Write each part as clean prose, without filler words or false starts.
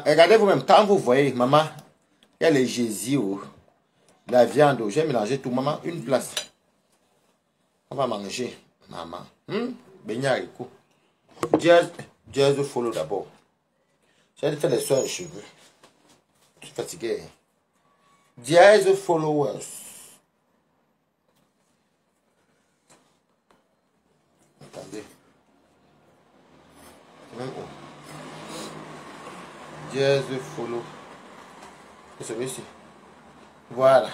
Regardez vous-même, quand vous voyez, maman, il y a les gésies, la viande, j'ai mélangé tout. Maman, une place. On va manger, maman. Benyariko. Just follow d'abord. J'ai fait les soins de cheveux. Je suis fatigué. Just followers. Attendez. Just follow. C'est celui-ci. Voilà.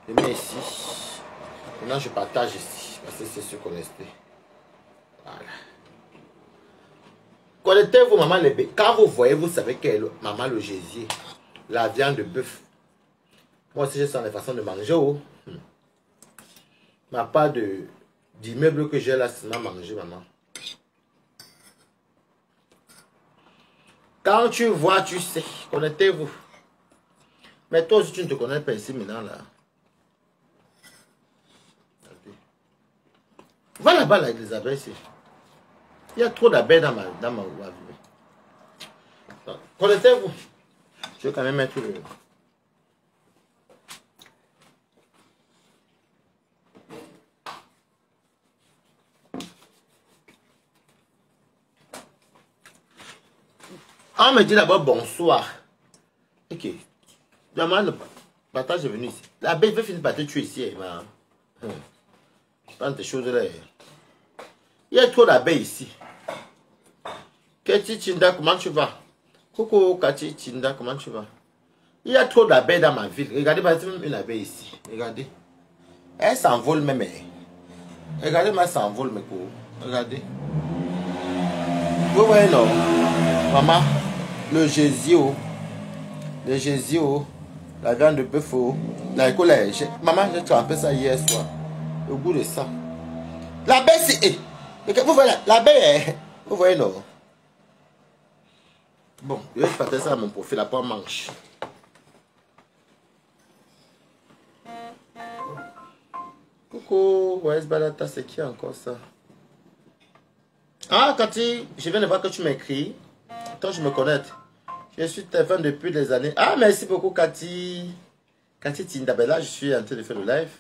Je mets ici. Maintenant, je partage ici. Parce que c'est ce qu'on espère. Voilà. Connectez-vous, maman, les bébés. Quand vous voyez, vous savez que maman, le gésier, la viande de bœuf. Moi aussi, je sens les façons de manger. Ma part d'immeuble que j'ai là, c'est ma manger, maman. Quand tu vois, tu sais. Connectez-vous. Mais toi aussi, tu ne te connais pas ici maintenant, là. Va là-bas, là, Elisabeth, ici. Il y a trop d'abeilles dans ma vie. Connectez-vous. Je vais quand même mettre le... On me dit d'abord bonsoir. Ok. Maman, le partage est venu ici. L'abeille veut finir par te tuer ici. Prends tes choses là. Il y a trop d'abeilles ici. Kati Chinda, comment tu vas? Coucou Kati Chinda, comment tu vas? Il y a trop d'abeilles dans ma ville. Regardez, il y a même une abeille ici. Regardez. Elle s'envole même. Regardez, elle s'envole mes coups. Regardez. Vous voyez non? Maman, le gésio. Le gésio. La viande de bœuf. La colère. Maman, j'ai trempé ça hier soir. Le goût de ça. L'abeille, c'est... Vous voyez, l'abeille, vous voyez, non? Bon, je vais partager ça à mon profil, la pomme manche. Coucou, ouais, Balata, c'est qui encore ça? Ah, Cathy, je viens de voir que tu m'écris. Attends, je me connecte. Je suis ta fan depuis des années. Ah, merci beaucoup, Cathy. Cathy Tinda, ben là, je suis en train de faire le live.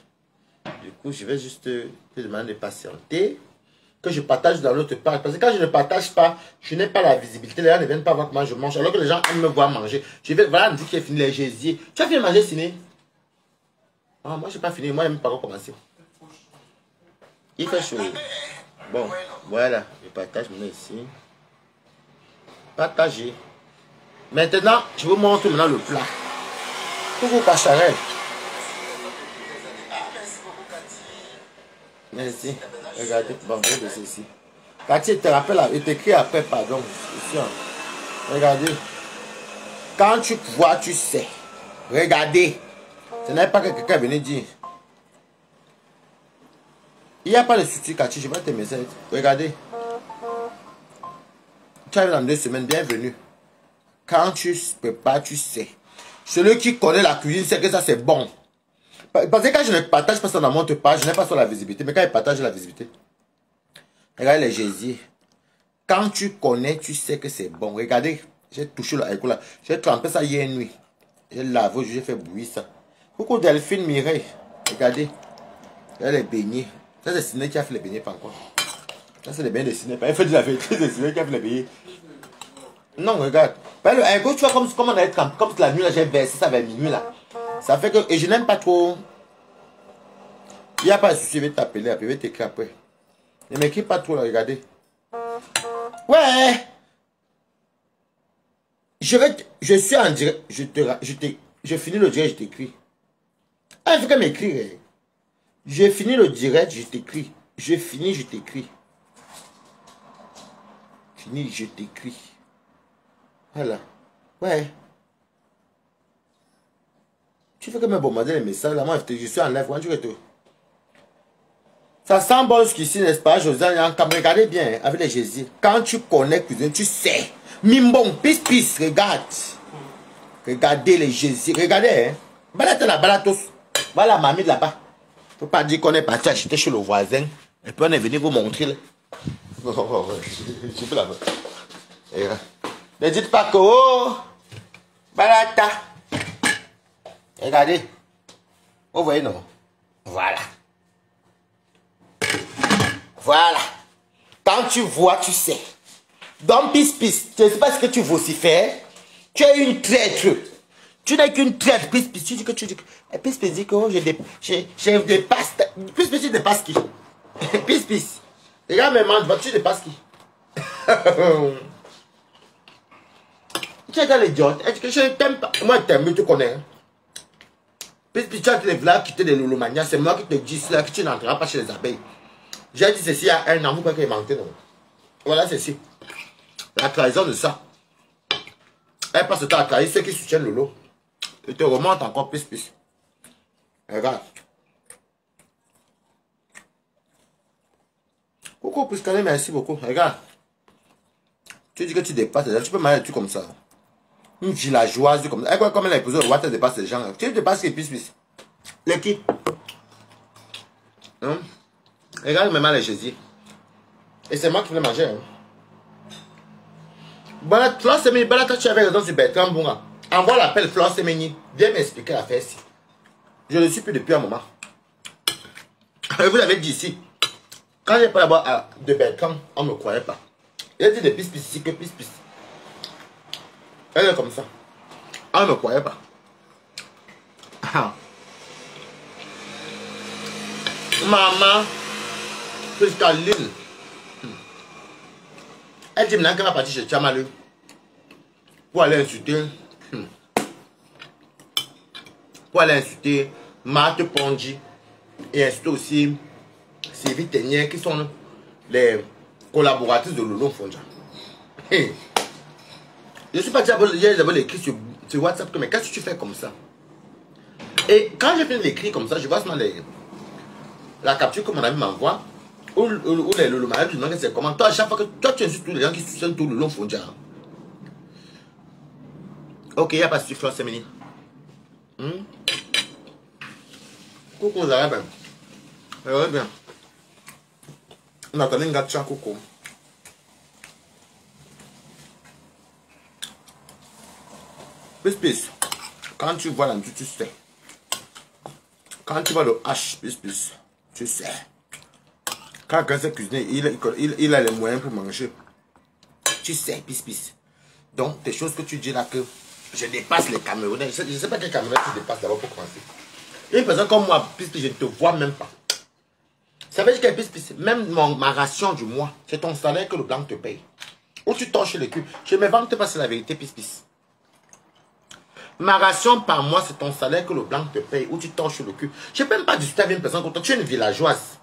Du coup, je vais juste te demander de patienter. Que je partage dans l'autre page. Parce que quand je ne partage pas, je n'ai pas la visibilité. Les gens ne viennent pas voir comment je mange. Alors que les gens aiment me voir manger. Je vais, voilà, on dit que j'ai fini les gésiers. Tu as fini de manger, Ciné? Ah, moi, je n'ai pas fini. Moi, je n'ai même pas recommencé. Il fait chaud. Bon, voilà. Je partage maintenant ici. Partager. Maintenant, je vous montre maintenant le plat. Coucou, Pacharel. Merci. Regardez, bon, je vais laisser ici. Cathy, te rappelle, il t'écrit après, pardon. Regardez. Quand tu vois, tu sais. Regardez. Ce n'est pas que quelqu'un venait dire. Il n'y a pas de souci, Cathy, je vais te mettre. Regardez. Tu arrives dans 2 semaines, bienvenue. Quand tu prépares, tu sais. Celui qui connaît la cuisine sait que ça c'est bon. Parce que quand je ne partage pas sur la montre pas, je n'ai pas sur la visibilité. Mais quand je partage la visibilité, regardez les gésiers. Quand tu connais, tu sais que c'est bon. Regardez, j'ai touché le là. J'ai trempé ça hier nuit. J'ai lavé, j'ai fait bouillir ça. Coucou Delphine Mireille. Regardez. Regardez les beignets. Ça c'est Ciné qui a fait les beignets, pas encore. Ça c'est les beignets de Ciné. Il fait de la vérité, c'est Ciné qui a fait les beignets. Non, regarde. Tu vois comme on a été comme la nuit là, j'ai versé ça vers minuit là. Ça fait que... Et je n'aime pas trop... Il n'y a pas de souci, je vais t'appeler, je vais t'écrire après. Ne m'écris pas trop là, regardez. Ouais. Je suis en direct. Je finis le direct, je t'écris. Ah, il faut qu'elle m'écrire. J'ai fini le direct, je t'écris. Je finis, je t'écris. Fini, je t'écris. Voilà. Ouais. Tu fais que me bombarder les messages là. Moi, je suis en live. Quand tu retournes. Ça sent bon jusqu'ici, n'est-ce pas, Josiane? Regardez bien, hein, avec les Jésus. Quand tu connais cuisine, tu sais. Mimbon, pis, regarde. Regardez les Jésus. Regardez, hein. Balade la balade tous. Voilà la mamie là-bas. Faut pas dire qu'on est parti acheter chez le voisin. Et puis on est venu vous montrer là. Je peux la voir. Ne dites pas que, oh, balata. Regardez. Vous voyez, non? Voilà. Voilà. Quand tu vois, tu sais. Donc, pisse, je ne sais pas ce que tu vocifères. Tu es une traître. Tu n'es qu'une traître. Pisse, tu dis que tu dis que... Pisse, dit que oh, je dépasse... Pisse, tu dépasses qui? Pisse. Regarde mes mains, tu dépasses qui? Tu es dans l'idiote. Je ne t'aime pas. Moi, je t'aime, tu connais. Pisse, tu as les vlas quitter les loulomanias. C'est moi qui te dis cela, que tu n'entreras pas chez les abeilles. J'ai dit ceci il y a un an, vous croyez qu'il est menté, non? Voilà ceci. La trahison de ça. Elle passe le temps à trahir ceux qui soutiennent Lolo. Il te remonte encore plus. Regarde. Coucou, Priscané, merci beaucoup. Regarde. Tu dis que tu dépasses les gens. Tu peux marier tout comme ça. Une villageoise comme ça. Comme elle a épousé le roi, tu dépasses les gens. Tu dépasses les plus. Les qui? Hein? Regarde même les Jésus. Et c'est moi qui voulais manger. Hein? Voilà, Florence Semeni, voilà, toi tu avais raison sur Bertrand Bunga. Envoie l'appel Florence Semeni. Viens m'expliquer l'affaire ici. Je ne suis plus depuis un moment. Vous l'avez dit ici. Quand j'ai pas d'abord de Bertrand, on ne me croyait pas. Il a dit des pisse ici que pisse. Elle est comme ça. On ne me croyait pas. Maman, Priscaline. Elle dit maintenant qu'elle va partir chez Tchamalu pour aller insulter. Pour aller insulter Marthe Ponji et insulter aussi Sylvie Ténier qui sont les collaboratrices de Lolo Fonja. Hey. Je ne suis pas déjà j'avais écrit sur WhatsApp, mais qu'est-ce que tu fais comme ça? Et quand j'ai fini d'écrire comme ça, je vois seulement la capture que mon ami m'envoie. Ou le mariage, tu demandes c'est comment. Toi, à chaque fois que toi, tu insultes tous les gens qui soutiennent tout le long Fonja. Ok, il n'y a pas de Florence Semeni. Coucou, vous allez bien? Vous allez bien? On attendait une gacha, coucou. Pisse. Quand tu vois là, tu sais. Quand tu vois le H, pisse, tu sais. Quand quelqu'un sait cuisiner, il a les moyens pour manger. Tu sais, pisse. Donc, des choses que tu dis là que je dépasse les Camerounais. Je ne sais pas quel Camerounais tu dépasses d'abord pour commencer. Une personne comme moi, pisse, je ne te vois même pas. Ça veut dire que pisse, même ma ration du mois, c'est ton salaire que le blanc te paye. Ou tu torches le cul. Je ne me vante pas, c'est la vérité, pisse. Ma ration par mois, c'est ton salaire que le blanc te paye. Ou tu torches le cul. Je ne peux même pas discuter avec une personne comme toi. Tu es une villageoise.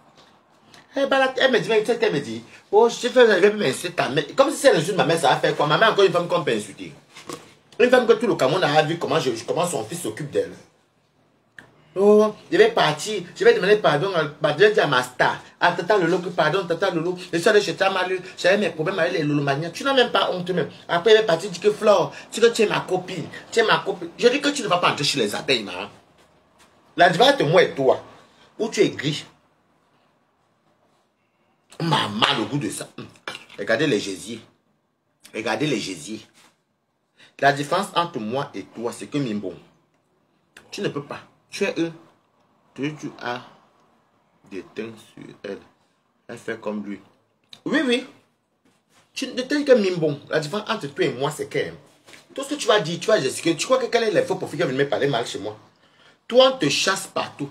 Elle me dit, oh, je vais m'insulter ta mère. Comme si elle insulte ma mère, ça va faire quoi? Ma mère, encore une femme qu'on peut insulter. Une femme que tout le Cameroun a vu comment son fils s'occupe d'elle. Oh, je vais partir, je vais demander pardon, je vais dire à ma star, à Tata Lolo, pardon, Tata Lolo, je suis allé chez Tamalu, j'avais mes problèmes avec les Lolomaniens. Tu n'as même pas honte même. Après, elle est partie, dit que Flore, tu es ma copine, Je dis que tu ne vas pas entrer chez les abeilles, ma. La diva te moi et toi, où tu es gris. Maman, le goût de ça. Regardez les gésiers. La différence entre moi et toi, c'est que Mimbo, tu ne peux pas. Tu es eux. Tu as des teintes sur elle. Elle fait comme lui. Oui. Tu ne t'es que Mimbon. La différence entre toi et moi, c'est qu'elle. Tout ce que tu vas dire, tu vas gesticuler. Tu crois que quel est l'effort pour faire venir me parler mal chez moi? Toi, on te chasse partout.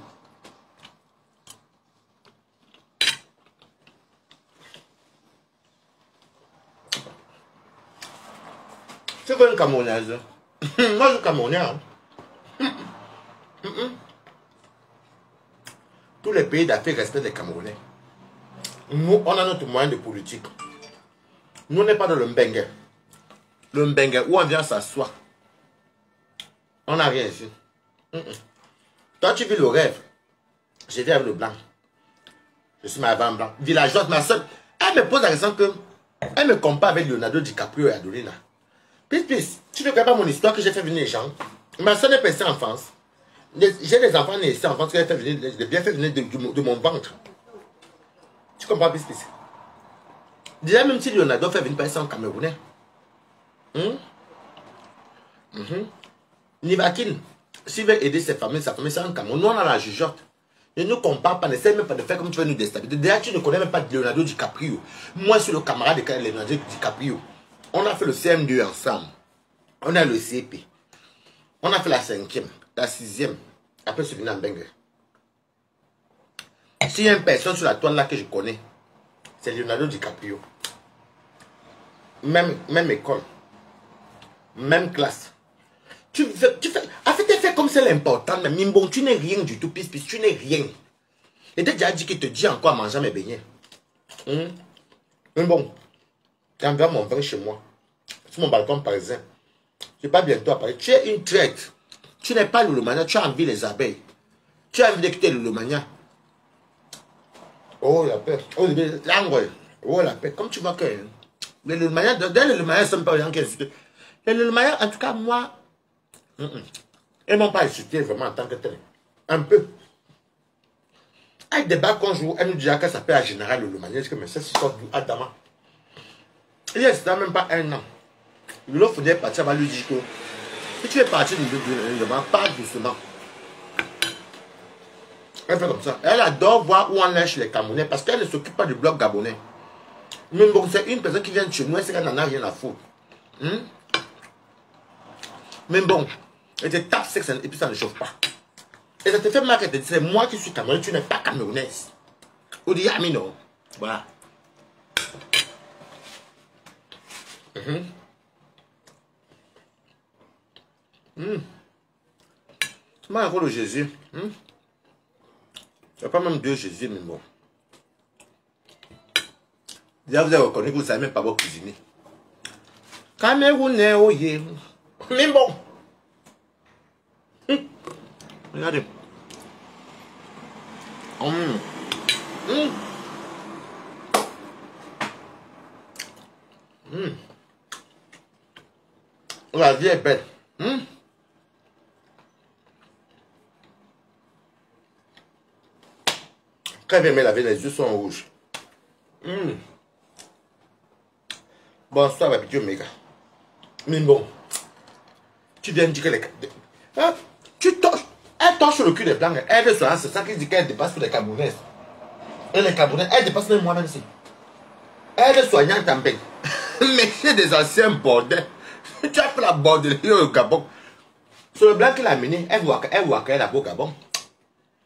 C'est quoi une Camerounaise? Moi, je suis Camerounais. Tous les pays d'Afrique respectent les Camerounais. Nous, on a notre moyen de politique. Nous, on n'est pas dans le Mbengue. Le Mbengue, où on vient s'asseoir. On n'a rien ici. Toi, tu vis le rêve. Je vis avec le blanc. Je suis ma femme blanc. Villageoise, ma soeur. Elle me pose la question que... Elle me compare avec Leonardo DiCaprio et Adolina. Pisse, tu ne connais pas mon histoire que j'ai fait venir les gens. Ma soeur est passée en France. J'ai des enfants nés ici en France qui ont bien fait venir de mon ventre. Tu comprends, Pisse? Déjà, même si Leonardo fait venir passer en Camerounais. Nivakine, s'il veut aider ses familles, sa famille, c'est un Cameroun. Nous, on a la jugeote. Ne nous compare pas, n'essaie même pas de faire comme tu veux nous déstabiliser. Déjà, tu ne connais même pas Leonardo DiCaprio. Moi, je suis le camarade de Leonardo DiCaprio. On a fait le CM2 ensemble. On a le CP. On a fait la 5e, la 6e. Après, c'est venu en Bengue. S'il y a une personne sur la toile là que je connais, c'est Leonardo DiCaprio. Même école. Même classe. En fait, tu fais comme c'est l'important, mais Mimbon, tu n'es rien du tout, pis, tu n'es rien. Et t'as déjà dit qu'il te dit encore à manger mes beignets. Mimbon, tu envoies mon vin chez moi, sur mon balcon parisien. Je ne vais pas bientôt à Paris. Tu es une traite. Tu n'es pas Lulumania, tu as envie des abeilles. Tu as envie d'écouter Lulumania. Oh la paix. Oh la paix. Comme tu vois que les Lulumania, dès les Lulumania, ne sont pas les gens qui insultent. Les Lulumania, en tout cas, moi, ils n'ont pas insulté vraiment en tant que tel. Un peu. Avec des bas qu'on joue, elle nous dit que ça s'appelle à Général Lulumania. Je dis que mais ça, c'est quoi du Adama. Il y a même pas un an. L'autre faudrait partir, va lui dire que si tu es parti du Lulumania, pas doucement. Elle fait comme ça. Elle adore voir où on lèche les Camerounais parce qu'elle ne s'occupe pas du bloc gabonais. Mais bon, c'est une personne qui vient de chez nous, elle sait qu'elle n'en a rien à foutre. Mais bon, elle te tape sexe et puis ça ne chauffe pas. Et ça te fait mal qu'elle te dit, c'est moi qui suis Camerounais, tu n'es pas camerounaise. On dit, ah, mais non. Voilà. Moi, encore le Jésus. Il n'y a pas même deux Jésus, mais bon. Déjà, vous avez reconnu que vous ne savez même pas vous cuisiner. Camerounais, oh yeah. Mais bon. Regardez. La vie est belle. Quand elle vient me laver, les yeux sont rouges. Bonsoir, ma petite méga. Mais bon, tu viens de dire que les... Hein? Tu torches. Elle torche le cul des blancs. Elle est c'est ça qui dit qu'elle dépasse pour les Camerounaises. Et les Camerounais, elle dépasse même moi-même ici. Elle est soignante en paix. Mais c'est des anciens bordels. Tu as fait la bordellerie au Gabon. Sur le blanc qu'elle a amené, elle voit qu'elle a beau Gabon.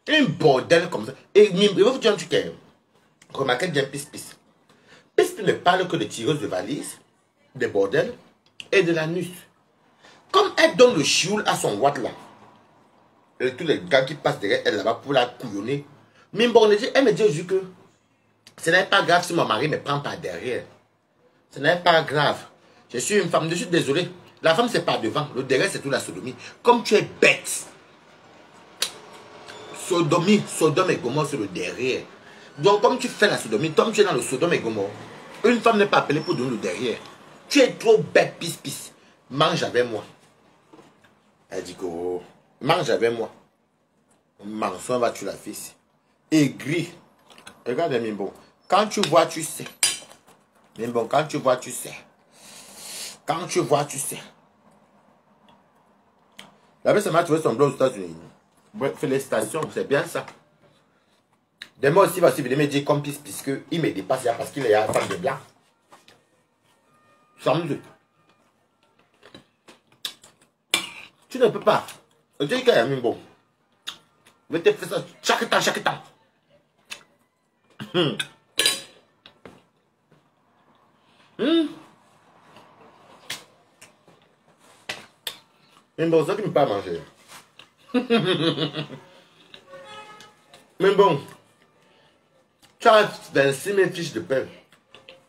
Un bordel comme ça. Et il va vous dire un truc. Remarquez bien Pis. Pis ne parle que de tireuses de valises, des bordels et de l'anus. Comme elle donne le chioul à son watt là. Et tous les gars qui passent derrière elle là-bas pour la couillonner. Mais bon, elle me dit juste que ce n'est pas grave si mon mari me prend par derrière. Ce n'est pas grave. Je suis une femme, je suis désolé. La femme c'est par devant, le derrière c'est tout la sodomie. Comme tu es bête. Sodomie, Sodome et Gomorre sur le derrière. Donc comme tu fais la sodomie, comme tu es dans le Sodome et Gomorre, une femme n'est pas appelée pour donner le derrière. Tu es trop bête, pis. Mange avec moi. Elle dit que oh, mange avec moi. Mensonge va tuer la fille. Aigri. Regarde Mimbo. Quand tu vois, tu sais. Mimbo, quand tu vois, tu sais. Quand tu vois, tu sais. La personne m'a trouvé son blog aux États-Unis. Félicitations, c'est bien ça. Demain aussi, il va aussi venir me dire comme pis, puisqu'il me dépasse parce qu'il est un fan de blanc. Sans doute. Tu ne peux pas. Je dis qu'il y a un bon. Je vais te faire ça chaque temps. Mais bon, ça qui ne peut pas manger. Mais bon, tu as 26 000 fiches de pain.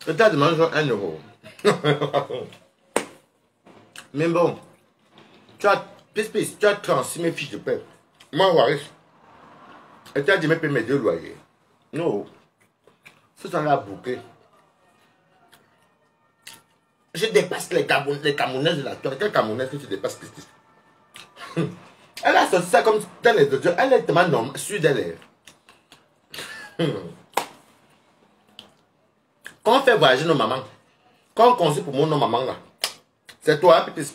Et tu as demandé 1 euro. Mais bon, tu as, tu as 36 000 fiches de pain. Moi, Waris. Et tu as dit, mais payer mes 2 loyers. Non. Faut s'en la boucler. Je dépasse les Camerounaises de la toile. Quelle Camerounaise que tu dépasses, Christy? Elle a sorti ça comme dans les autres. Elle est tellement normale, sur d'elle. Quand on fait voyager nos mamans, quand on construit pour mon nos mamans là, C'est toi, pis.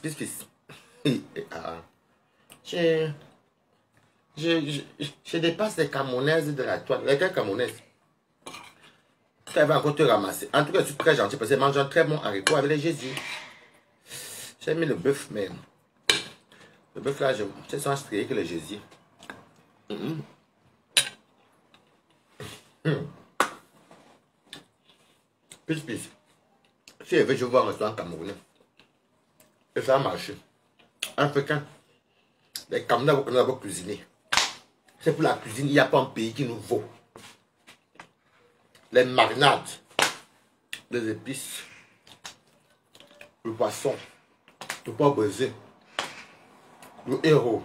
Je dépasse les Camerounaises de la toile. Lesquelles Camerounaises? Elle va encore te ramasser. En tout cas, je suis très gentil parce qu'elle mange un très bon haricot avec les Jésus. J'ai mis le bœuf, mais le bœuf là, c'est sans strié que le Jésus. Pis. Si elle veut, je vois un restaurant camerounais. Et ça a marché. Africain. Les Camerounais vont cuisiner. C'est pour la cuisine, il n'y a pas un pays qui nous vaut. Les marinades, les épices, le poisson, le porc brisé, le héros,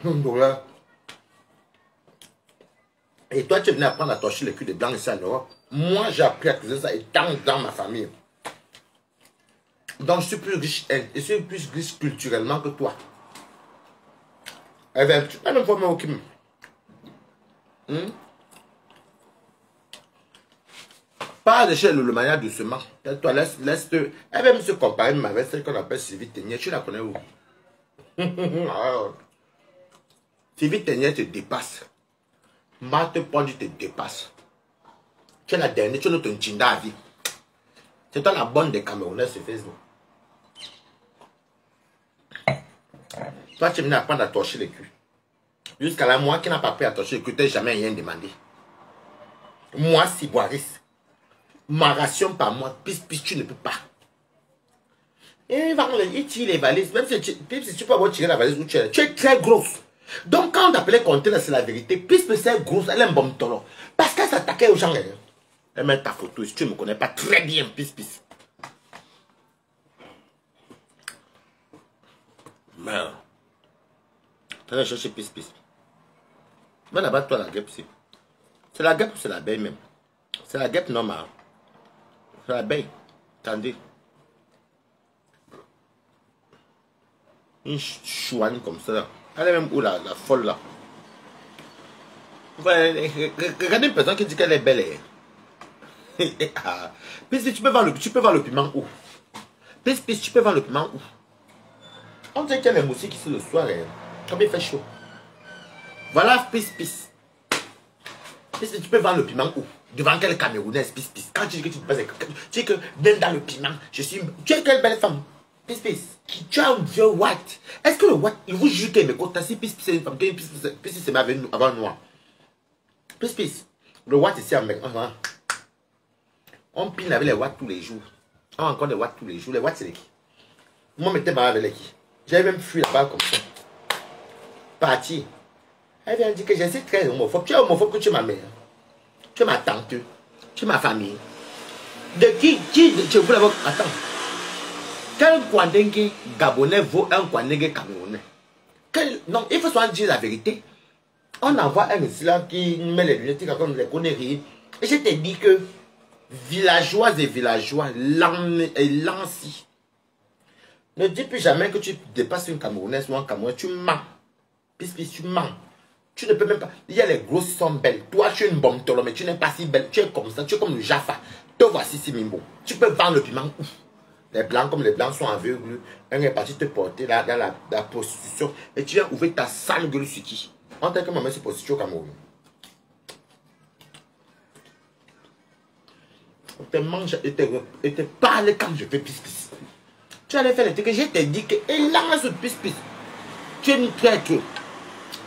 le dollar. Et toi, tu venais apprendre à torcher le cul des blancs ici en Europe. Moi, j'ai appris à cuisiner ça étant dans ma famille. Donc, je suis plus riche, je suis plus riche culturellement que toi. Eh bien, tu n'as même pas me occuper. Pas de chez le manière doucement. Toi, laisse-te. Elle va se comparer avec celle qu'on appelle Sylvie Ténier. Tu la connais où? Sylvie Ténier te dépasse. Marthe Pondy te dépasse. Tu es la dernière, tu es notre Nchinda à vie. C'est toi la bonne des Camerounais sur Facebook. Toi, tu es venu apprendre à torcher les culs. Jusqu'à là, moi qui n'ai pas appris à torcher les culs, tu n'as jamais rien demandé. Moi, si Boiris. Ma ration par mois, pis, tu ne peux pas. Et il tire les valises. Même si tu peux avoir tiré la valise où tu es très grosse. Donc quand on t'appelait conteneur, c'est la vérité. Pis, c'est grosse, elle est un bon tolo. Parce qu'elle s'attaquait aux gens. Elle met ta photo, si tu ne me connais pas très bien, pis. Merde. Tu vas chercher pis. Mais là-bas, toi, la guêpe, c'est la guêpe ou c'est l'abeille même? C'est la guêpe normale. C'est l'abeille. Attendez. Une chouane comme ça. Elle est même où la folle là. Regardez une personne qui dit qu'elle est belle. Puis tu peux voir le piment où? Puis tu peux voir le piment où? On dirait qu'il y a les moustiques ici le soir. Comme il fait chaud. Voilà, pis. Tu peux voir le piment où? Devant quelle Camerounaise, pis. Quand tu dis que tu te passes, tu dis que même dans le piment, je suis. Tu es quelle belle femme? Pis. Tu as un vieux white. Est-ce que le white, il vous jure qu'il me compte si pis c'est une femme, pis c'est avant noir. Pis. Le white ici en mec. On pine avec les whites tous les jours. On a encore des whites tous les jours. Les whites c'est les qui? Moi, je m'étais barré avec les qui? J'avais même fui là-bas comme ça. Parti. Elle vient dire que je suis très homophobe. Tu es homophobe que tu es ma mère. Tu es ma tante. Tu es ma famille. De qui je voulais avoir. Attends. Quel Kwandengue Gabonais vaut un Kwandengue Camerounais? Non, il faut soit dire la vérité. On envoie un islam qui met les lunettes comme les conneries. Et je t'ai dit que villageois et villageois, Lancy. Ne dis plus jamais que tu dépasses une Camerounaise ou un Camerounais. Tu mens. Pis, tu mens. Tu ne peux même pas. Il y a les grosses qui sont belles. Toi, tu es une bombe tolo, mais tu n'es pas si belle. Tu es comme ça. Tu es comme le Jaffa. Te voici si mimbo. Tu peux vendre le piment où? Les blancs, comme les blancs sont aveugles, un est parti te porter dans la prostitution. Et tu viens ouvrir ta sale gueule sur qui? On t'a que maman se prostitue au Cameroun. On te mange et te parle quand je fais pis. Tu allais faire les trucs que je t'ai dit que. Et là, ce pis. Tu es une traître.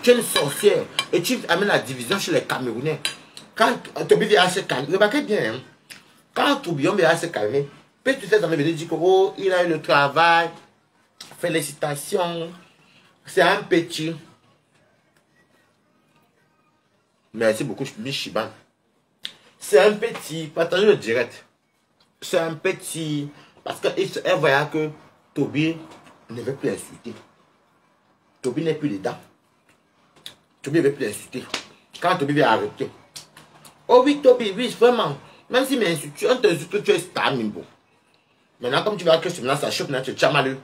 Tu es une sorcière. Et tu amènes la division chez les Camerounais. Quand Tobi vient se calmer, remarquez bien. Hein? Quand Toubion vient se calmer, puis tu sais, ça me dire que oh, il a eu le travail. Félicitations. C'est un petit. Merci beaucoup, Michiban. C'est un petit. Partagez le direct. C'est un petit. Parce qu'elle voyait que Tobi ne veut plus insulter. Tobi n'est plus dedans. Tobi ne veut plus insulter. Quand Tobi vient arrêter. Oh oui, Tobi, oui, vraiment. Même si on t'insulte, tu es star, Mimbo. Maintenant, comme tu vois que maintenant ça choque, tu es chamaleux.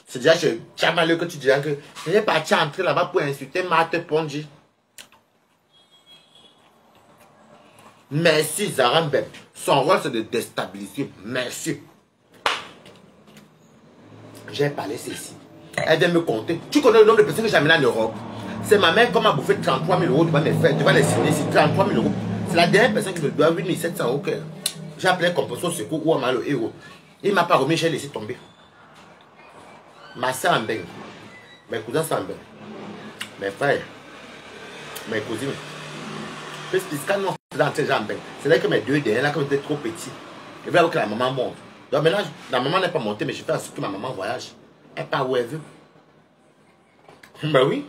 C'est déjà chez chamaleux que tu diras que je n'ai pas entrer là-bas pour insulter Marthe Pondy. Merci, Zarambem. Son rôle, c'est de déstabiliser. Merci. J'ai parlé ceci. Elle vient me compter. Tu connais le nombre de personnes que j'ai amenées en Europe? C'est ma mère qui m'a bouffé 33 000 euros devant mes frères, devant les signer ici. 33 000 euros. C'est la dernière personne qui me doit 8 700 euros. J'ai appelé Composo Secours ou Amalo Héros. Il ne m'a pas remis, j'ai laissé tomber. Ma soeur en baigne. Mes cousins s'en baignent. Mes frères. Mes cousines. Quand nous faisons entrer en baigne, c'est là que mes deux derniers, là, quand j'étais trop petit, je veux que la maman monte. Donc maintenant, la maman n'est pas montée, mais je fais en sorte que ma maman voyage. Elle part où elle veut. Ben oui.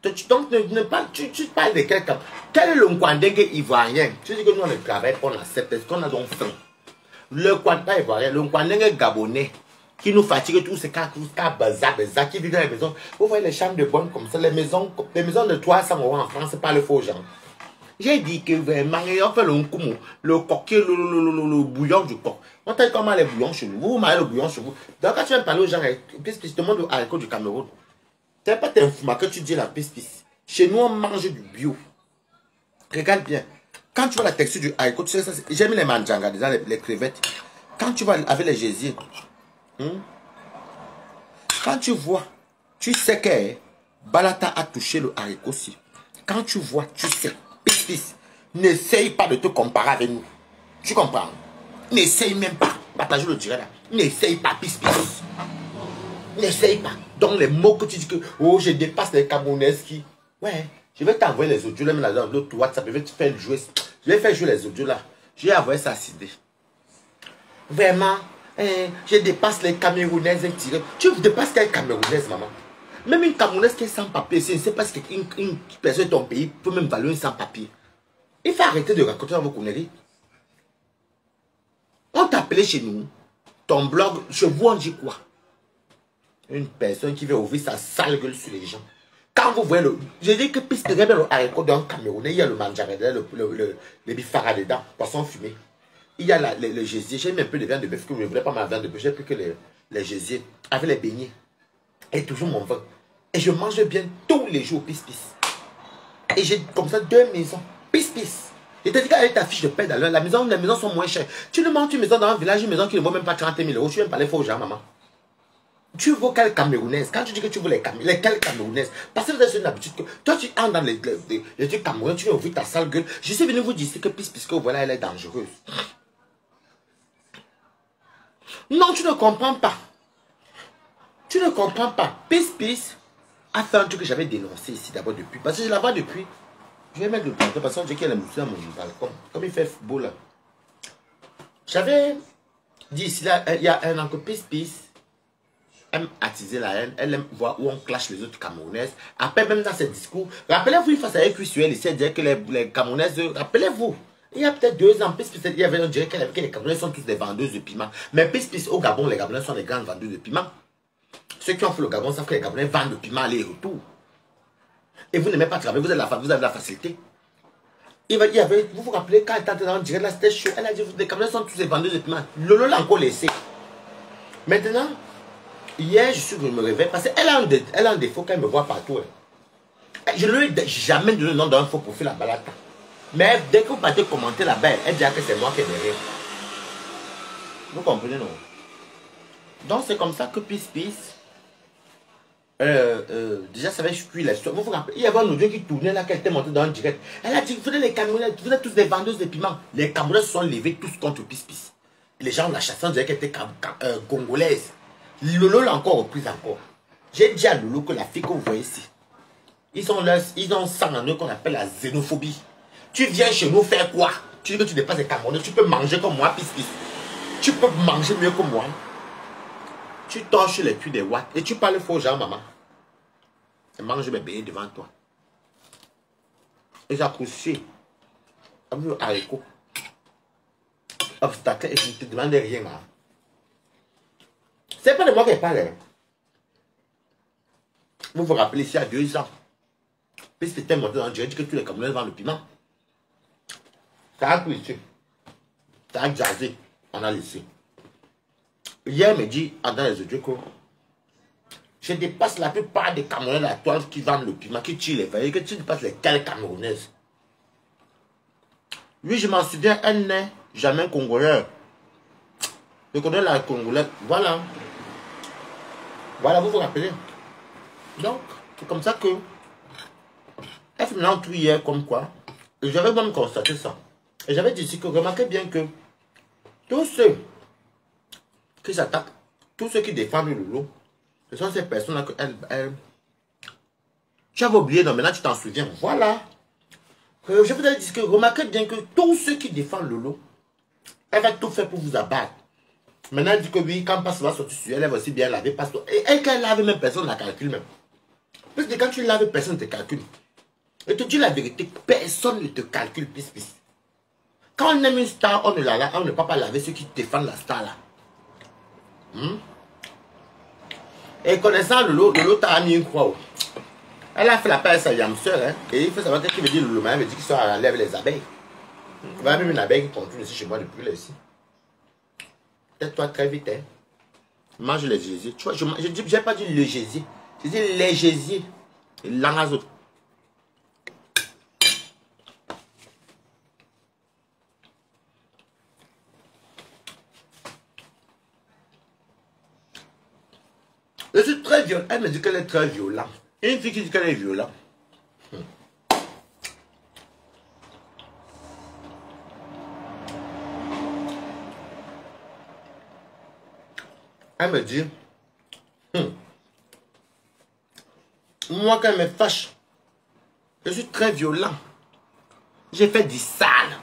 Donc, tu parles de quelqu'un. Quel est le Nkwandengue ivoirien? Tu dis que nous, on ne travaille pas, on accepte. Est-ce qu'on a donc faim? Le Nkwandengue ivoirien, le Nkwandengue gabonais, qui nous fatigue tous ces cas qui vivent dans les maisons. Vous voyez les chambres de bonne comme ça, les maisons de 300 euros en France, c'est pas le faux genre. J'ai dit que vraiment, on fait le coquet, le bouillon du coq. On t'a dit comment les bouillons chez nous. Vous mariez le bouillon chez vous. Donc quand tu viens parler aux gens, puis te demande au haricot du Cameroun. Tu n'as pas d'information que tu dis la pisse. Chez nous, on mange du bio. Regarde bien. Quand tu vois la texture du haricot, tu sais ça. J'aime les manjanga, les crevettes. Quand tu vois avec les gésiers, quand tu vois, tu sais que Balata a touché le haricot aussi. Quand tu vois, tu sais. Pisse. N'essaye pas de te comparer avec nous. Tu comprends? N'essaye même pas. Partage le direct là. N'essaye pas, pisse. N'essaye pas. Donc les mots que tu dis que oh je dépasse les Camerounaises qui. Ouais, je vais t'envoyer les audios là, même dans l'autre WhatsApp, je vais te faire jouer. Je vais faire jouer les audios là. Je vais envoyer ça à Sidé. Vraiment, je dépasse les Camerounaises. Tu dépasses quelle Camerounaise, maman? Même une Camerounaise qui est sans papier, je ne sais pas si une personne de ton pays peut même valoir une sans papier. Il faut arrêter de raconter dans vos conneries. On t'appelait chez nous, ton blog, chez vous on dit quoi? Une personne qui veut ouvrir sa sale gueule sur les gens. Quand vous voyez le... Je dis que puisque il y a le haricot d'un Camerounais, il y a le manjaredin, le bifara dedans, poisson fumé. Il y a le gésier. J'ai mis un peu de viande de bœuf, que je ne voulais pas ma viande de bœuf. J'ai pris que les gésiers avec les beignets. Et toujours mon vin. Et je mange bien tous les jours, pis. Et j'ai comme ça 2 maisons, pis. Et tu dis qu'avec ta fiche de paie dans les maisons sont moins chères. Tu ne montes une maison dans un village, une maison qui ne vaut même pas 30 000 euros. Tu viens parler faux aux gens, maman. Tu veux quelle Camerounaise? Quand tu dis que tu veux lesquelles Camerounaises? Parce que c'est une habitude que toi tu entres dans les trucs camerounais, tu viens ouvrir ta sale gueule. Je suis venu vous dire que puisque voilà, elle est dangereuse. Non, tu ne comprends pas. Tu ne comprends pas. Pis a fait un truc que j'avais dénoncé ici d'abord depuis. Parce que je la vois depuis. Je vais mettre le planter parce qu'on dit qu'elle est moutée dans mon balcon. Comme il fait beau là. J'avais dit ici là, il y a un encore Pis. Aime attiser la haine, elle aime voir où on clash les autres Camerounaises. Après, même dans ses discours, rappelez-vous, il face à Ecuisuel, il s'est dit que les Camerounaises, rappelez-vous, il y a peut-être 2 ans, il y avait, on dirait que les Camerounaises sont tous des vendeuses de piment. Mais au Gabon, les Gabonais sont des grandes vendeuses de piment. Ceux qui ont fait le Gabon savent que les Gabonais vendent le piment aller-retour. Et vous n'aimez pas travailler, vous avez la facilité. Vous vous rappelez, quand elle était en direct, là, c'était chaud. Elle a dit, les Camerounais sont tous des vendeuses de piment. Lolo l'a encore laissé. Maintenant, hier, je suis venu me réveiller parce qu'elle a un défaut qu'elle me voit partout. Je ne lui ai jamais donné le nom d'un faux profil à Balata. Mais dès que vous partez commenter là-bas, elle dit que c'est moi qui est derrière. Vous comprenez, non? Donc, c'est comme ça que Pis, déjà, ça va cuire l'histoire. Vous vous rappelez, il y avait un audio qui tournait là, qu'elle était montée dans un direct. Elle a dit, vous êtes les Camerounais, vous êtes tous des vendeuses de piments. Les Camerounais se sont levés tous contre Pis. Les gens la chassaient, on dirait qu'elle était congolaise. Lolo l'a encore reprise encore. J'ai dit à Lolo que la fille que vous voyez ici, ils ont ça en eux qu'on appelle la xénophobie. Tu viens chez nous faire quoi? Tu dis que tu dépasses les Camerounais, tu peux manger comme moi, Pis. Tu peux manger mieux que moi. Tu torches les culs des watts et tu parles faux gens, maman. Et mange mes beignets devant toi. Et j'apprécie. Comme le haricot. Obstacle et je ne te demande rien. Hein. C'est pas de moi qui parle. Hein. Vous vous rappelez ici à 2 ans. Puis c'était monté dans le direct que tous les Camerounais vendent le piment. Ça a pris ici. Ça a jazzé. On a laissé. Hier, me dit, dans les audios, que je dépasse la plupart des Camerounais de la toile qui vendent le piment, qui tirent les veillées, que tu dépasses lesquelles Camerounaises. Oui, je m'en souviens, elle n'est jamais Congolais. Je connais la Congolaise. Voilà. Voilà, vous vous rappelez. Donc, c'est comme ça que elle fait maintenant tout hier comme quoi. Et j'avais même constaté ça. Et j'avais dit ici que remarquez bien que tous ceux qui s'attaquent, tous ceux qui défendent le lot, ce sont ces personnes-là que tu avais oublié, non, maintenant tu t'en souviens. Voilà. Je vous avais dit que remarquez bien que tous ceux qui défendent le lot, elle va tout faire pour vous abattre. Maintenant, elle dit que oui, quand Pastor va sortir sur elle, elle va aussi bien laver Pastor. Et elle, quand elle lave, même personne ne la calcule même. Parce que quand tu laves, personne ne te calcule. Et te dis la vérité, personne ne te calcule, plus. Quand on aime une star, on ne peut pas laver ceux qui défendent la star là. Et connaissant le lot t'a mis une croix. Elle a fait la paix à sa yamseur, hein. Et il faut savoir qu'est-ce qu'il veut dire le lot. Elle veut dire qu'il sort à lève les abeilles. Il y a même une abeille qui continue ici chez moi depuis là ici. Peut-être très vite, hein. Mange les gésiers. Tu vois, je n'ai pas dit le gésier. Je dis les gésiers. Et l'anazot. Je suis très violent. Elle me dit qu'elle est très violente. Une fille qui dit qu'elle est violente. Elle me dit, moi quand elle me fâche, je suis très violent. J'ai fait du sale.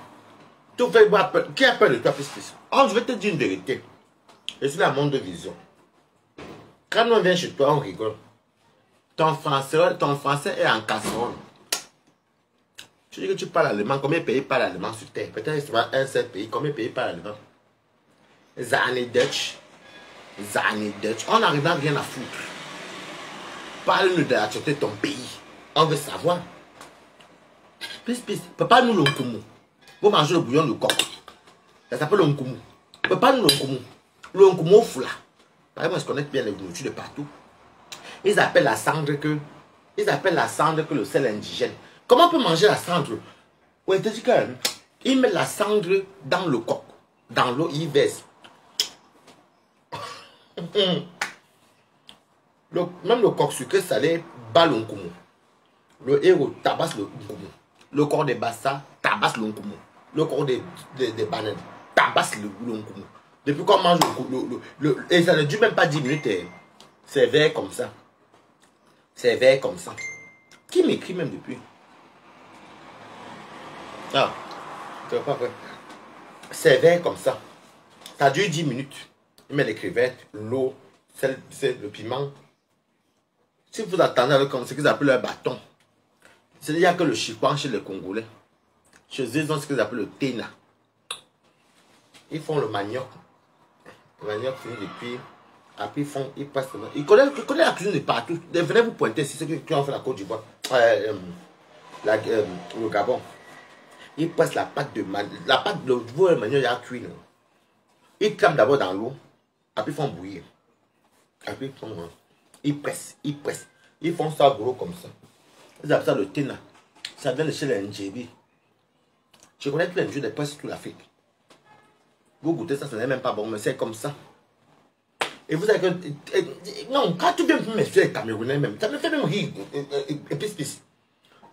Tout fait boire peur. Qui a peur de toi, plus? Oh, je vais te dire une vérité. Je suis la monde de vision. Quand on vient chez toi, on rigole. Ton français est en casserole. Tu dis que tu parles allemand. Combien de pays parlent allemand sur terre? Peut-être que c'est un seul pays. Combien de pays parlent allemand? Zane Dutch. On n'arrive à rien à foutre. Parle-nous de la sûreté de ton pays. On veut savoir. Papa nous l'onkumu. Vous mangez le bouillon de coq. Ça s'appelle l'onkumu. Papa nous l'onkumu. L'onkumu au foula. Par exemple, je connais bien les nourritures de partout. Ils appellent la cendre que le sel indigène. Comment on peut manger la cendre? Ouais, tu dis qu'ils mettent la cendre dans le coq. Dans l'eau, ils versent. Même le coq sucré salé bat l'onkumu. Le héros tabasse le onkumu. Le corps des bassas tabasse l'onkumu. Le corps des bananes tabasse l'onkumu. Depuis qu'on mange et ça ne dure même pas 10 minutes. C'est vert comme ça. C'est vert comme ça. Qui m'écrit même depuis? Ah, tu vois pas vrai. C'est vert comme ça. Ça dure 10 minutes. Il met les crevettes, l'eau, le piment. Si vous attendez avec ce qu'ils appellent un bâton, c'est-à-dire que le chikwang chez les Congolais, chez eux, ils ont ce qu'ils appellent le tena. Ils font le manioc. Le manioc fini depuis. Après, ils passent. Ils connaissent la cuisine de partout. Venez vous pointer si c'est qui ont fait la Côte d'Ivoire. Le Gabon. Ils pressent la pâte de manioc. La pâte de manioc, il y a cuit. Ils crament d'abord dans l'eau. Après, ils font bouillir. Après, ils pressent. Ils font ça gros comme ça. Ils appellent ça le tena. Ça vient de chez les Ndjebi. Je connais tous les jeux de presse toute l'Afrique. Vous goûtez ça, ce n'est même pas bon, mais c'est comme ça. Et vous savez que. Non, quand tu viens me faire les Camerounais même, ça me fait même rire. Et puis,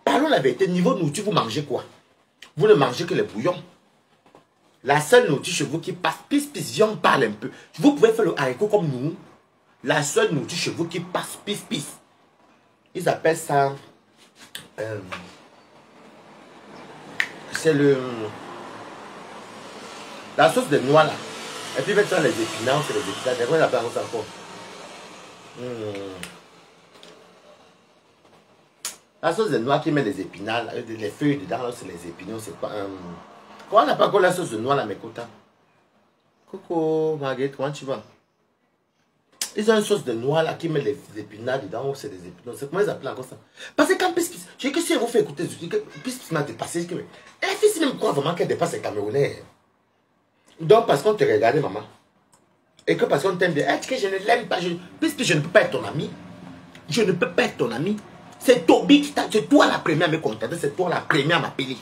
parlons la vérité, niveau nourriture, vous mangez quoi? Vous ne mangez que les bouillons. La seule nourriture chez vous qui passe, viens, on parle un peu. Vous pouvez faire le haricot comme nous. La seule nourriture chez vous qui passe, ils appellent ça. C'est la sauce de noix là. Et puis maintenant les épinards, c'est les épinards. Comment on appelle ça encore? La sauce de noix qui met des épinards, les feuilles dedans, c'est les épinards, c'est pas comment on appelle encore la sauce de noix là, mes cotas? Coucou Marguerite, comment tu vas? Ils ont une sauce de noix là qui met les épinards dedans, c'est des épinards. C'est comment ils appellent encore ça? Parce que quand Pis, je sais que si elle vous fait écouter, Pis m'a dépassé. Elle fait si même quoi vraiment qu'elle dépasse les Camerounais. Donc parce qu'on te regardait maman. Et que parce qu'on t'aime bien. Est-ce que je ne l'aime pas? Puisque je ne peux pas être ton ami. Je ne peux pas être ton ami. C'est Toby qui t'a. C'est toi la première à me contacter. C'est toi la première à m'appeler.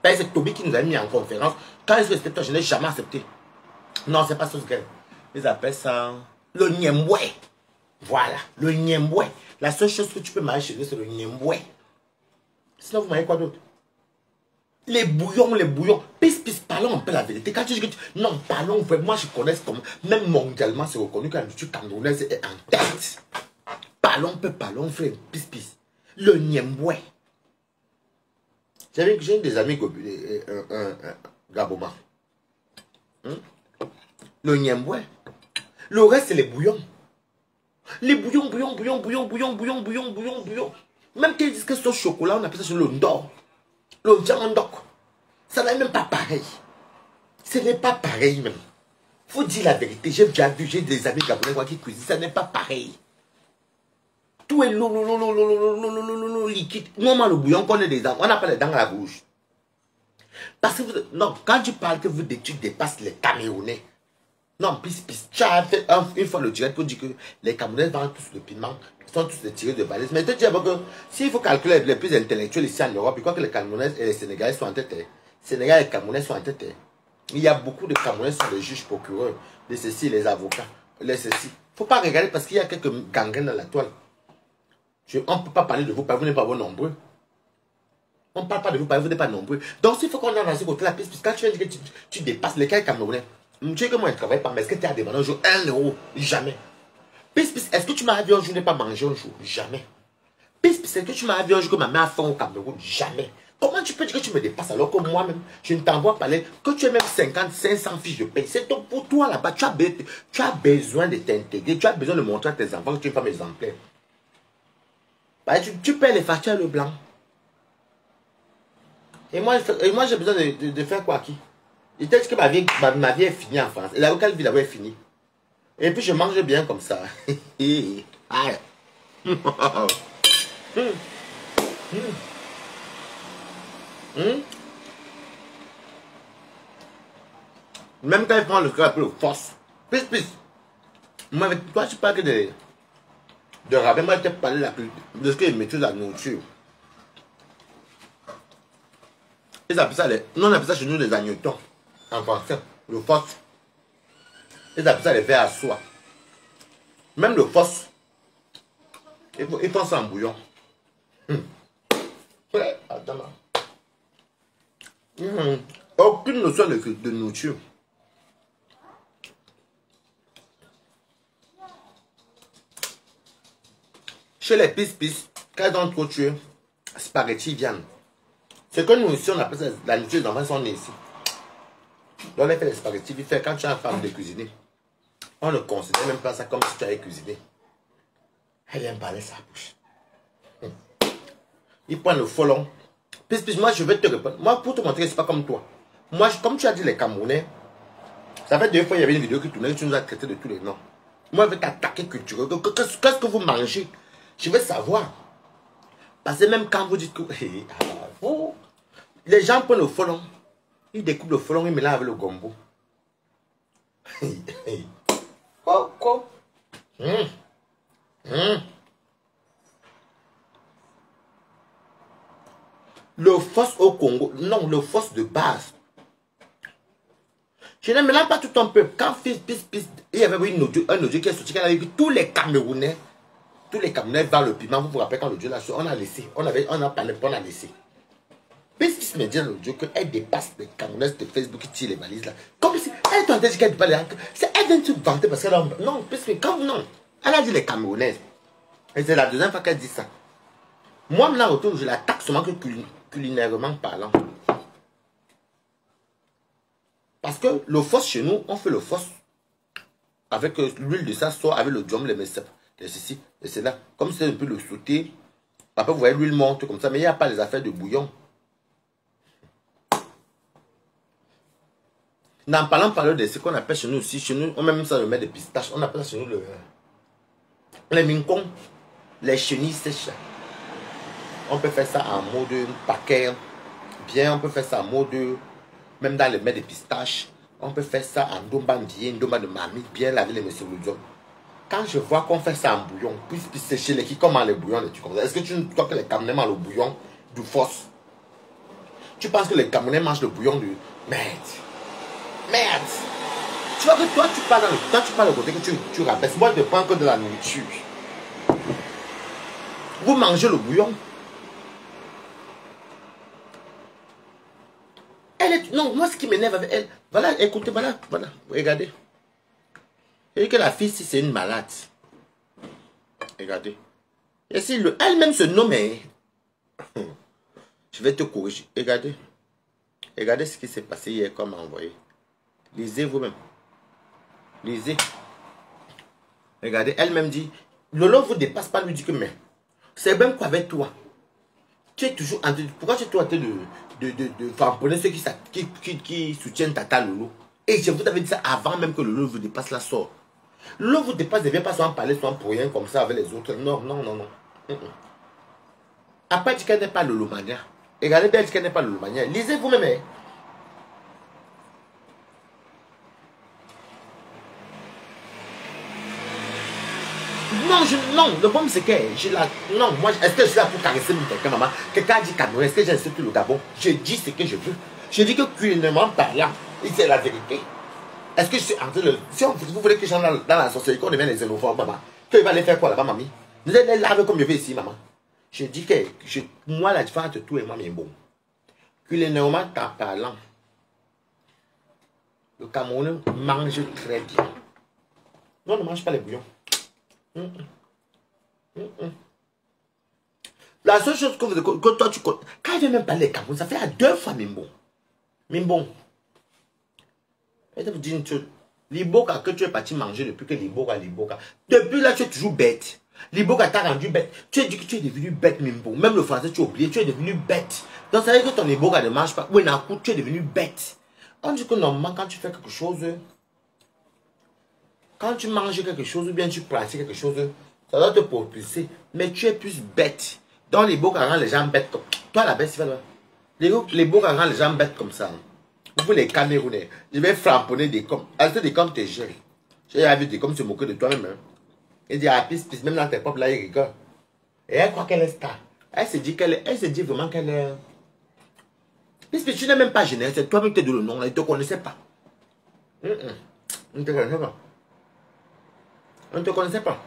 C'est Toby qui nous a mis en conférence. Quand je suis toi, je n'ai jamais accepté. Non, c'est pas ça ce qu'elle. Ils appellent ça le niemoué. Voilà, le niemboué. La seule chose que tu peux manger chez eux, c'est le niemboué. Sinon, vous mangez quoi d'autre? Les bouillons, les bouillons. Pisse, parlons un peu la vérité. Quand tu dis que non, parlons vraiment. Moi, je connais comme. Même mondialement, c'est reconnu que la nourriture camerounaise est en tête. Parlons peu, parlons, frère. Pisse. Le niemboué. J'ai des amis Gaboma. Le niemboué. Le reste, c'est les bouillons. Les bouillons. Même qu'ils disent que c'est au chocolat, on appelle ça sur le ndor. Le djandok. Ça n'est même pas pareil. Ce n'est pas pareil même. Faut dire la vérité. J'ai déjà vu, j'ai des amis gabonais qui cuisinent. Ça n'est pas pareil. Tout est liquide. Normalement, le bouillon qu'on a des dents, on n'a pas les dents à la bouche. Parce que non, quand tu parles que tu dépasses les Camerounais. Non, pisse. Tu as fait une fois le direct pour dire que les Camerounais vendent tous le piment. Ils sont tous des tirés de balise. Mais tu dis que s'il faut calculer les plus intellectuels ici en Europe, je crois que les Camerounais et les Sénégalais sont en tête. Les Sénégalais et les Camerounais sont en tête. Il y a beaucoup de Camerounais qui sont les juges procureurs, les ceci, les avocats, les ceci. Il ne faut pas regarder parce qu'il y a quelques gangrènes dans la toile. On ne peut pas parler de vous, vous n'êtes pas nombreux. On ne parle pas de vous, vous n'êtes pas nombreux. Donc s'il faut qu'on a dans ce côté-là, puisque quand tu viens dire que tu dépasses les cas Camerounais, tu sais que moi je ne travaille pas, mais est-ce que tu as demandé un jour 1 euro? Jamais. Est-ce que tu m'as dit un jour je n'ai pas mangé un jour? Jamais. Est-ce que tu m'as dit un jour que ma mère a faim au Cameroun? Jamais. Comment tu peux dire que tu me dépasses alors que moi-même, je ne t'envoie parler que tu as même 50, 500 fiches de paie? C'est pour toi là-bas. Tu as besoin de t'intégrer. Tu as besoin de montrer à tes enfants que tu es une femme exemplaire. Bah, tu paies les factures le blanc. Et moi j'ai besoin de faire quoi qui? Il t'a dit que ma vie est finie en France. Et la locale vie là-bas est finie. Et puis je mange bien comme ça. Même quand il prend le cœur, le force. Pisse. Moi, avec toi, tu parles que de rabais. Moi, je t'ai parlé de ce qu'ils mettent la nourriture. Ils appellent ça nous on appelle ça chez nous les agnotons. En français, le force. Ils appellent ça les verres à soie. Même le force, ils font ça en bouillon. Attends là. Aucune notion de nourriture. Chez les pisse, quand ils ont trop tué, spaghetti viande. C'est que nous ici, on appelle ça la nourriture des enfants sont nés ici. Donc on a fait les spaghettis, quand tu as une femme de cuisiner, on ne considère même pas ça comme si tu avais cuisiné. Elle aime parler sa bouche. Il prend le folon. Pisse, moi je vais te répondre. Moi pour te montrer, c'est pas comme toi. Moi, comme tu as dit les Camerounais, ça fait 2 fois il y avait une vidéo qui tournait, tu nous as traité de tous les noms. Moi je vais t'attaquer culturellement. Qu'est-ce que vous mangez? Je veux savoir. Parce que même quand vous dites que les gens prennent le folon, ils découpent le folon, ils mélangent avec le gombo. Quoi? Le force au Congo, non, le force de base. Je ne mélange pas tout un peu. Quand pisse, il y avait un audio qui est sorti, qui a dit que tous les Camerounais vendent le piment. Vous vous rappelez quand l'audio là, on a laissé, on a parlé, on a laissé. Pisse me dit dans l'audio qu'elle dépasse les Camerounais de Facebook qui tirent les valises là. Comme si elle tentait de dire qu'elle dépasse les. C'est elle vient de se vanter parce qu'elle a. Non, Pisse, comme non. Elle a dit les Camerounaises. Et c'est la deuxième fois qu'elle dit ça. Moi, maintenant, autour, je l'attaque seulement que culinairement parlant. Parce que le fosse chez nous, on fait le fosse avec l'huile de ça, soit avec le diom, les messins, et ceci, et cela. Comme c'est un peu le sauté. Après, vous voyez, l'huile monte comme ça, mais il n'y a pas les affaires de bouillon. En parlant de ce qu'on appelle chez nous aussi, chez nous, on met même ça le met des pistaches, on appelle ça chez nous les mincons, les chenilles sèches. On peut faire ça en mode paquet, bien, on peut faire ça en mode, même dans le mets de pistaches, on peut faire ça en domba bien, domba de mamie, bien laver les messieurs bouillons. Quand je vois qu'on fait ça en bouillon, puis sécher les qui comment les bouillons, est-ce que tu crois que les Camerounais mangent le bouillon du force? Tu penses que les Camerounais mangent le bouillon du... Merde. Tu vois que toi, tu parles au côté que tu rabaisses. Moi, je ne prends que de la nourriture. Vous mangez le bouillon. Elle est... Non, moi ce qui m'énerve avec elle... Voilà, écoutez, voilà, regardez. Et que la fille, si c'est une malade. Regardez. Et si elle-même se nomme... Je vais te corriger. Regardez. Regardez ce qui s'est passé hier, comme m'a envoyé. Lisez vous-même. Lisez. Regardez, elle-même dit, Lolo ne vous dépasse pas, lui dit que mais. C'est même qu'avec toi. Tu es toujours en train de... Pourquoi tu es toujours en train de tamponner ceux qui soutiennent Tata Lolo? Et je vous avais dit ça avant même que Lolo vous dépasse la sort. Lolo vous dépasse, ne vient pas soit parler, soit pour rien comme ça avec les autres. Non, non, non, non. Après, tu connais pas Lolo Mania. Regardez bien, tu connais pas Lolo Mania. Lisez vous-même. Hein. Non, non, le problème c'est que j'ai la... Non, moi, est-ce que je suis là pour caresser quelqu'un, maman? Quelqu'un a dit Cameroun, est-ce que j'insulte le Gabon? Je dis ce que je veux. Je dis que culinairement parlant, c'est la vérité. Est-ce que je suis en train de... Si vous voulez que j'entre dans la sorcellerie, qu'on devienne les xénophobes, maman, qu'il va aller faire quoi là-bas, mamie? Vous allez les laver comme je vais ici, maman. Je dis que moi, la différence entre tout et moi, mais bon. Culinairement parlant, le Cameroun mange très bien. Non, ne mange pas les bouillons. La seule chose que toi tu connais, quand il vient même parler Cameroun, ça fait à 2 fois Mimbo. Mimbo. Je vais vous dire une chose. Liboka que tu es parti manger depuis que Liboka. Depuis là, tu es toujours bête. Liboka t'a rendu bête. Tu as dit que tu es devenu bête, Mimbo. Même le français, tu as oublié, tu es devenu bête. Donc ça veut dire que ton Liboka ne marche pas. Oui, tu es devenu bête. On dit que normalement, quand tu fais quelque chose, quand tu manges quelque chose ou bien tu pratiques quelque chose, ça doit te propulser. Mais tu es plus bête. Donc les Boka rendent les gens bêtes comme... Toi la bête, c'est pas les Boka rendent les gens bêtes comme ça. Vous les Camerounais, je vais framponner des coms. Des coms t'es géré. J'ai vu des coms se moquer de toi-même. Hein. Il dit, ah, pisse, même dans tes propres là, il rigole. Et elle croit qu'elle est star. Elle se dit vraiment qu'elle est... Pisse, tu n'es même pas gêné. C'est toi-même qui t'es de le nom là. Il ne te connaissait pas. On ne te connaissait pas. On ne te connaissait pas.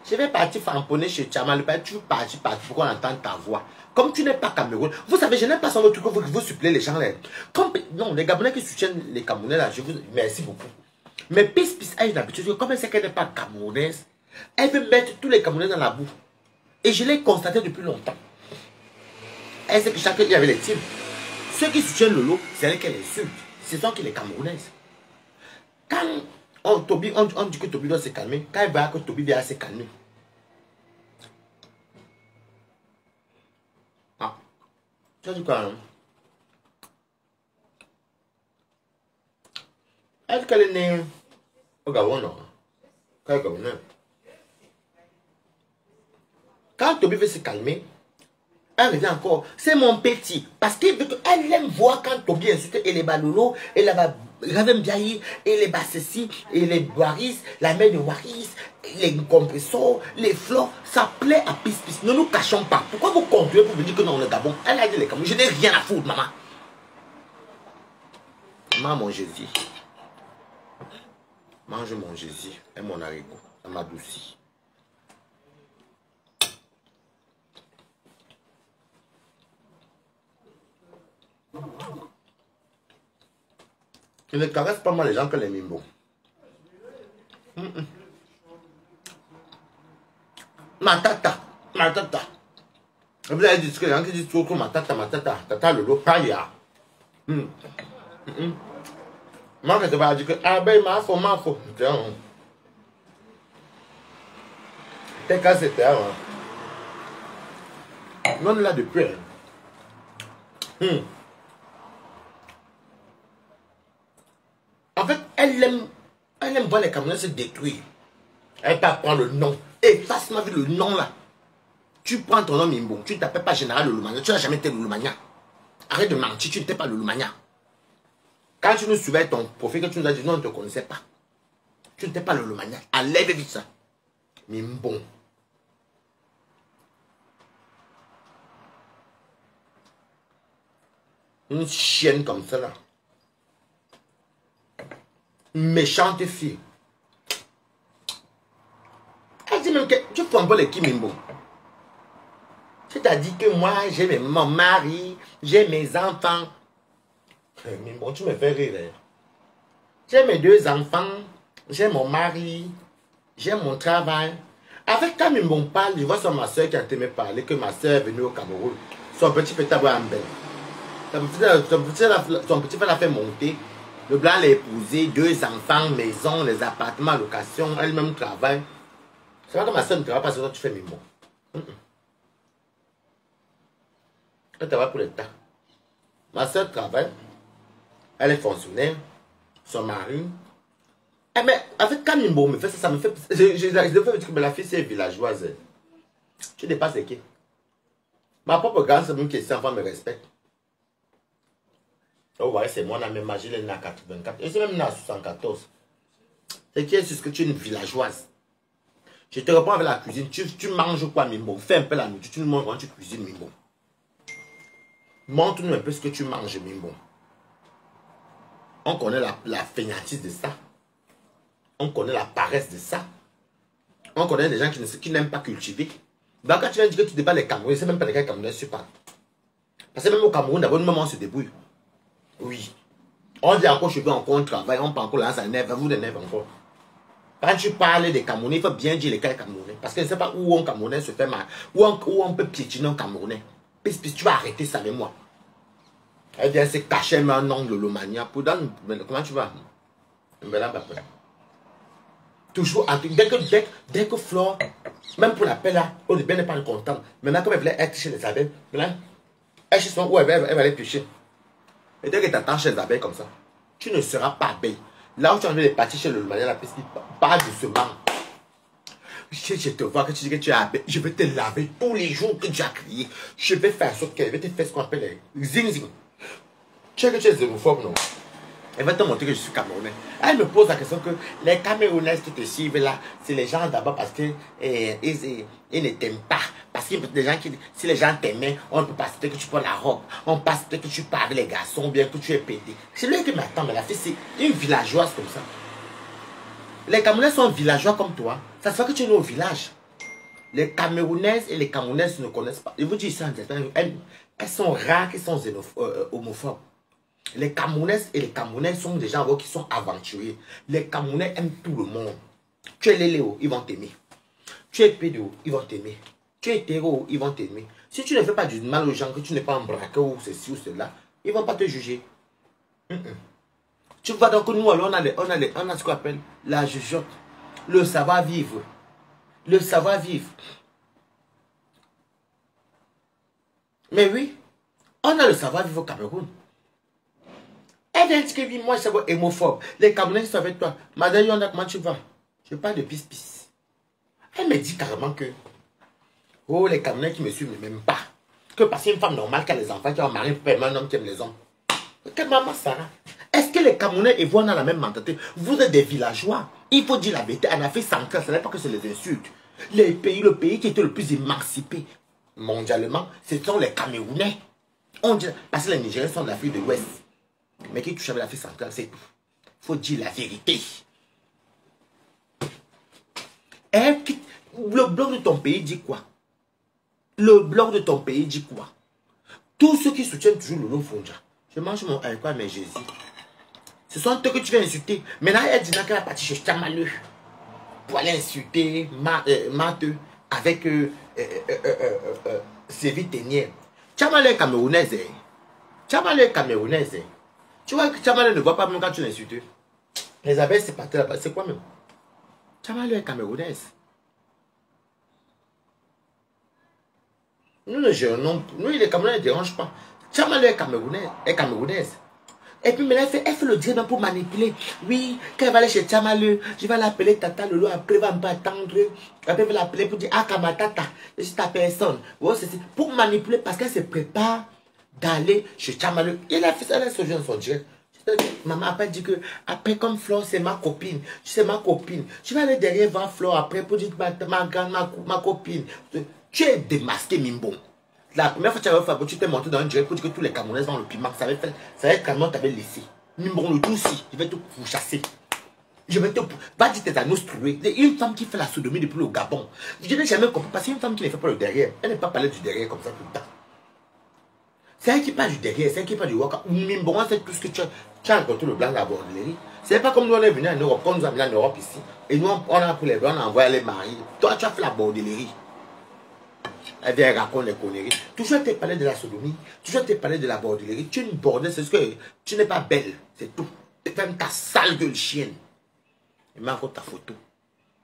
Je vais partir famponner chez Tchama. Le père, tu parti pour qu'on entende ta voix. Comme tu n'es pas Cameroun. Vous savez, je n'aime pas ça le truc que vous supplez les gens là. Comme, non, les Gabonais qui soutiennent les Camerounais là, je vous merci beaucoup. Mais Pisse a une habitude, comme elle sait qu'elle n'est pas camerounaise, elle veut mettre tous les Camerounais dans la boue. Et je l'ai constaté depuis longtemps. Elle sait que chacun y avait les teams. Ceux qui soutiennent Lolo, c'est elle qui les insulte. C'est ça qui est camerounaise. Quand on dit que Toby doit se calmer, quand il va que Toby vient se calmer. Ah, tu as dit quoi, hein? Elle dit qu'elle est née au Gabon, non? Quand Toby veut se calmer, elle revient encore. C'est mon petit. Parce qu'elle aime voir quand Toby insulte et les balolo, et la Ravembiaï, et les Bassessi, et les Waris, la mère de Waris, les compresseurs, les fleurs, ça plaît à Pisse. Ne nous cachons pas. Pourquoi vous continuez pour me dire que non, le Gabon? Elle a dit les Cameroun. Je n'ai rien à foutre, maman. Maman, mon Jésus. Mange mon Jésus et mon haricot. Ça m'adoucit. Il ne caresse pas mal les gens que les mimbos. Ma tata. Et vous avez dit que les gens qui disent toujours que ma tata Lolo, paya. Moi, je te vais dire que, ah ben, ma faux. T'es cassé, t'es avant. Non, là, depuis. En fait, elle aime voir les Camerounais se détruire. Elle peut prendre le nom. Efface-moi avec le nom là. Tu prends ton nom Mimbo. Tu ne t'appelles pas Général Lolomania. Tu n'as jamais été Lolomania. Arrête de mentir, tu n'étais pas Lolomania. Quand tu nous suivais ton profil, que tu nous as dit non, on ne te connaissait pas. Tu n'étais pas Lolomania. Enlève vite ça. Mimbo. Une chienne comme ça là. Méchante fille. Elle dit même que tu fais un peu les Kimimbo. Tu t'as dit que moi, j'ai mon mari, j'ai mes enfants. Mais bon, tu me fais rire. Hein. J'ai mes 2 enfants, j'ai mon mari, j'ai mon travail. Avec quand ils m'en parle, je vois sur ma soeur qui a été me parler que ma soeur est venue au Cameroun. Son petit frère en belle. Son petit frère l'a fait monter. Le blanc l'a épousé, 2 enfants, maison, les appartements, location, elle-même travaille. C'est pas que ma soeur ne travaille pas, c'est que tu fais mes mots. Elle travaille pour l'État. Ma soeur travaille, elle est fonctionnaire, son mari. Eh mais avec Kamimbo me fait ça, ça me fait. Je la fille c'est villageoise. Tu dépasses qui? Ma propre grande, c'est même que ses enfants me respectent. Oh ouais, c'est moi, on a même âge, il est né à 84. Et c'est même né à 74. C'est qui est ce que tu es une villageoise. Je te reprends avec la cuisine. Tu manges quoi, Mimbo? Fais un peu la nourriture. Tu nous montres quand tu cuisines, Mimbo. Montre-nous un peu ce que tu manges, Mimbo. On connaît la fainéantise de ça. On connaît la paresse de ça. On connaît des gens qui n'aiment pas cultiver. Donc quand tu viens dire que tu débats les Camerounais, c'est même pas les gars Camerounais, je ne sais pas. Parce que même au Cameroun, d'abord, nous, on se débrouille. Oui. On dit encore, je veux encore un travail, on parle encore là, ça énerve, vous énerve encore. Quand tu parles des Camerounais, il faut bien dire lesquels Camerounais. Parce que je ne sais pas où un Camerounais se fait mal. Où on peut piétiner un Camerounais. Puis tu vas arrêter ça avec moi. Elle vient se cacher un nom de l'Omania. Comment tu vas? Toujours, dès que Flore, même pour la paix là, au début elle n'est pas contente. Maintenant, comme elle voulait être chez les abeilles, maintenant, elle chez son où elle va aller pêcher. Et dès que tu attends chez les abeilles comme ça, tu ne seras pas abeille. Là où tu as envie de partir chez le Mania, la piste, pas doucement. Je te vois que tu dis que tu es abeille, je vais te laver tous les jours que tu as crié. Je vais faire en sorte qu'elle va te faire ce qu'on appelle les zing-zing. Tu sais que tu es xénophobe, non? Elle va te montrer que je suis Camerounais. Elle me pose la question que les Camerounais qui te suivent là, c'est les gens d'abord parce qu'ils ne t'aiment pas. Parce que les gens si les gens t'aimaient, on ne peut pas citer que tu prends la robe. On passe que tu parles les garçons, bien que tu es pété. C'est lui qui m'attend, mais la fille, c'est une villageoise comme ça. Les Camerounais sont villageois comme toi. Ça se fait que tu es au village. Les Camerounaises et les Camerounaises ne connaissent pas. Je vous dis ça, elles sont rares qui sont homophobes. Les Camerounaises et les Camerounais sont des gens qui sont aventuriers. Les Camerounais aiment tout le monde. Tu es léléo, ils vont t'aimer. Tu es pédo, ils vont t'aimer. Tu es hétéro, ils vont t'aimer. Si tu ne fais pas du mal aux gens, que tu n'es pas un braqueur ou ceci ou cela, ils ne vont pas te juger. Tu vois donc nous, alors, on a ce qu'on appelle la jugeote. Le savoir-vivre. Le savoir-vivre. Mais oui, on a le savoir-vivre au Cameroun. Elle vient dire que oui, moi, je suis hémophobe. Les Camerounais sont avec toi. Madame Yonda, comment tu vas? Je parle de pis-pis. Elle me dit carrément que oh, les Camerounais qui me suivent ne m'aiment pas. Que parce qu'une femme normale qui a les enfants, qui a un mari, peut aimer un homme qui aime les hommes. Quelle maman Sarah? Est-ce que les Camerounais et vous, on a la même mentalité? Vous êtes des villageois. Il faut dire la vérité. En Afrique centrale, ce n'est pas que c'est les insultes. Le pays qui était le plus émancipé mondialement, ce sont les Camerounais. On dit, parce que les Nigériens sont de l'Afrique de l'Ouest. Mais qui touche avec l'Afrique centrale, c'est tout. Il faut dire la vérité. Le bloc de ton pays dit quoi? Le bloc de ton pays dit quoi? Tous ceux qui soutiennent toujours le nom Fonja. Je mange mon quoi, mais Jésus. Ce sont eux que tu viens insulter. Maintenant, elle dit qu'elle est partie chez Chamaleux pour aller insulter Mateux avec Séville Ténière. Chamaleux est camerounaise. Chamaleux est camerounaise. Tu vois que Chamaleux ne voit pas même quand tu l'insultes. Les abeilles, c'est parti là-bas. C'est quoi même? Chamaleux est camerounaise. Nous, les Camerounais ne dérangent pas. Chamaleux est camerounaise. Et puis maintenant, elle fait le dire pour manipuler. Oui, quand elle va aller chez Chamaleux, je vais l'appeler Tata Lolo, après elle va me pas attendre. Après elle va l'appeler pour dire, ah, Kamatata, je suis ta personne. Oh, pour manipuler, parce qu'elle se prépare d'aller chez Chamaleux. Et elle a ce jeune son direct. Maman après dit que, après comme Flore, c'est ma copine. C'est ma copine. Je vais aller derrière voir Flore après pour dire ma copine. Tu es démasqué, Mimbo. La première fois que tu avais fait, tu t'es monté dans un direct pour dire que tous les Camerounais dans le piment, ça va être Cameroun t'avait laissé. Mimbo, le tout aussi, je vais tout vous chasser. Je vais te... Va dire tes annonces trouées. Une femme qui fait la sodomie depuis le Gabon. Je n'ai jamais compris. Parce qu'une femme qui ne fait pas le derrière, elle n'est pas parler du derrière comme ça tout le temps. C'est elle qui parle du derrière, c'est elle qui parle du waka. Bon, c'est tout ce que tu as rencontré le blanc de la bordellerie. C'est pas comme nous on est venu en Europe, quand nous avons venu en Europe ici. Et nous on a pris les blancs, on a envoyé les maris. Toi tu as fait la bordellerie. Elle vient raconter les conneries. Toujours te parler de la sodomie, toujours te parler de la bordellerie. Tu es une bordelle, c'est ce que tu n'es pas belle, c'est tout. Ferme ta sale gueule chienne. Et mets encore ta photo.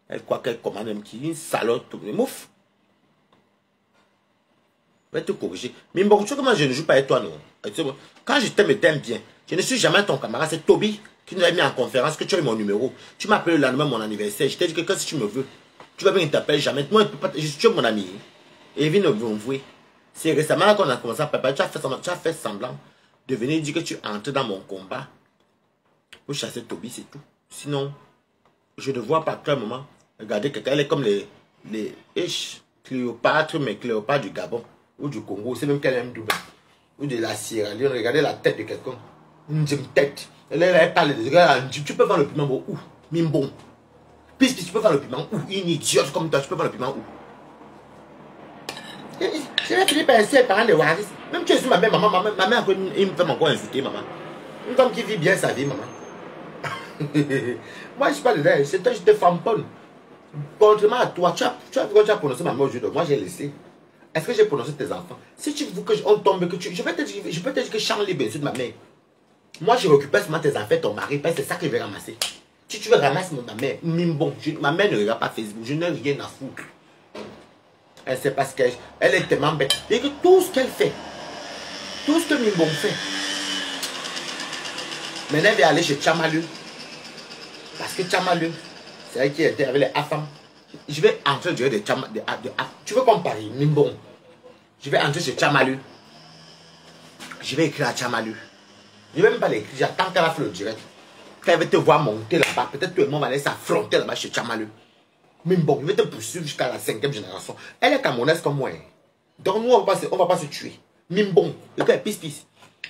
Elle croit qu'elle commande même qui une salope, tout le mouf. Je vais te corriger. Mais bon, tu sais comment je ne joue pas avec toi, non? Quand je t'aime bien, je ne suis jamais ton camarade. C'est Toby qui nous a mis en conférence, que tu as eu mon numéro. Tu m'appelles le lendemain de mon anniversaire. Je t'ai dit que si tu me veux, tu vas bien t'appeler jamais. Moi, je suis mon ami. Et viens nous avouer. C'est récemment qu'on a commencé à préparer. Tu as fait semblant de venir dire que tu entres dans mon combat pour chasser Toby, c'est tout. Sinon, je ne vois pas à quel moment. Regardez quelqu'un, elle est comme les Cléopâtre, mais Cléopâtre du Gabon ou du Congo. C'est même qu'elle aime Dubaï. Ou de la Sierra Leone. Regardez la tête de quelqu'un. Une tête. Elle parle de... Tu peux faire le piment où? Mimbon. Puis tu peux faire le piment où? Une idiote comme toi, tu peux faire le piment où? Je vais finir par insulter les parents de Waris. Même tu es sur ma mère, maman, ma mère, il me fait encore insulter, maman. Une femme qui vit bien sa vie, maman. Moi, je suis pas dedans. C'est toi, je te famponne. Contrairement à toi, tu as prononcé ma mère aujourd'hui. Moi, j'ai laissé. Est-ce que j'ai prononcé tes enfants? Si tu veux qu'on tombe, que tu... je peux te dire que Charles est bien sûr de ma mère. Moi, je récupère seulement tes enfants, ton mari, parce que c'est ça que je vais ramasser. Si tu veux ramasser ma mère, bon, ma mère ne regarde pas Facebook, je n'ai rien à foutre. Elle sait parce qu'elle est tellement bête. Et que tout ce qu'elle fait, tout ce que Mimbon fait, maintenant elle va aller chez Chamalu. Parce que Chamalu, c'est elle qui était avec les Afam. Je vais entrer du de Chamalu. Tu veux qu'on parie, Mimbon? Je vais entrer chez Chamalu. Je vais écrire à Chamalu. Je ne vais même pas l'écrire, j'attends qu'elle a fait le direct. Quand elle va te voir monter là-bas, peut-être tout le monde va aller s'affronter là-bas chez Chamalu. Mais bon, je vais te poursuivre jusqu'à la 5e génération. Elle est camerounaise comme moi. Donc nous, on va pas se tuer. Mais bon, le gars est pisse.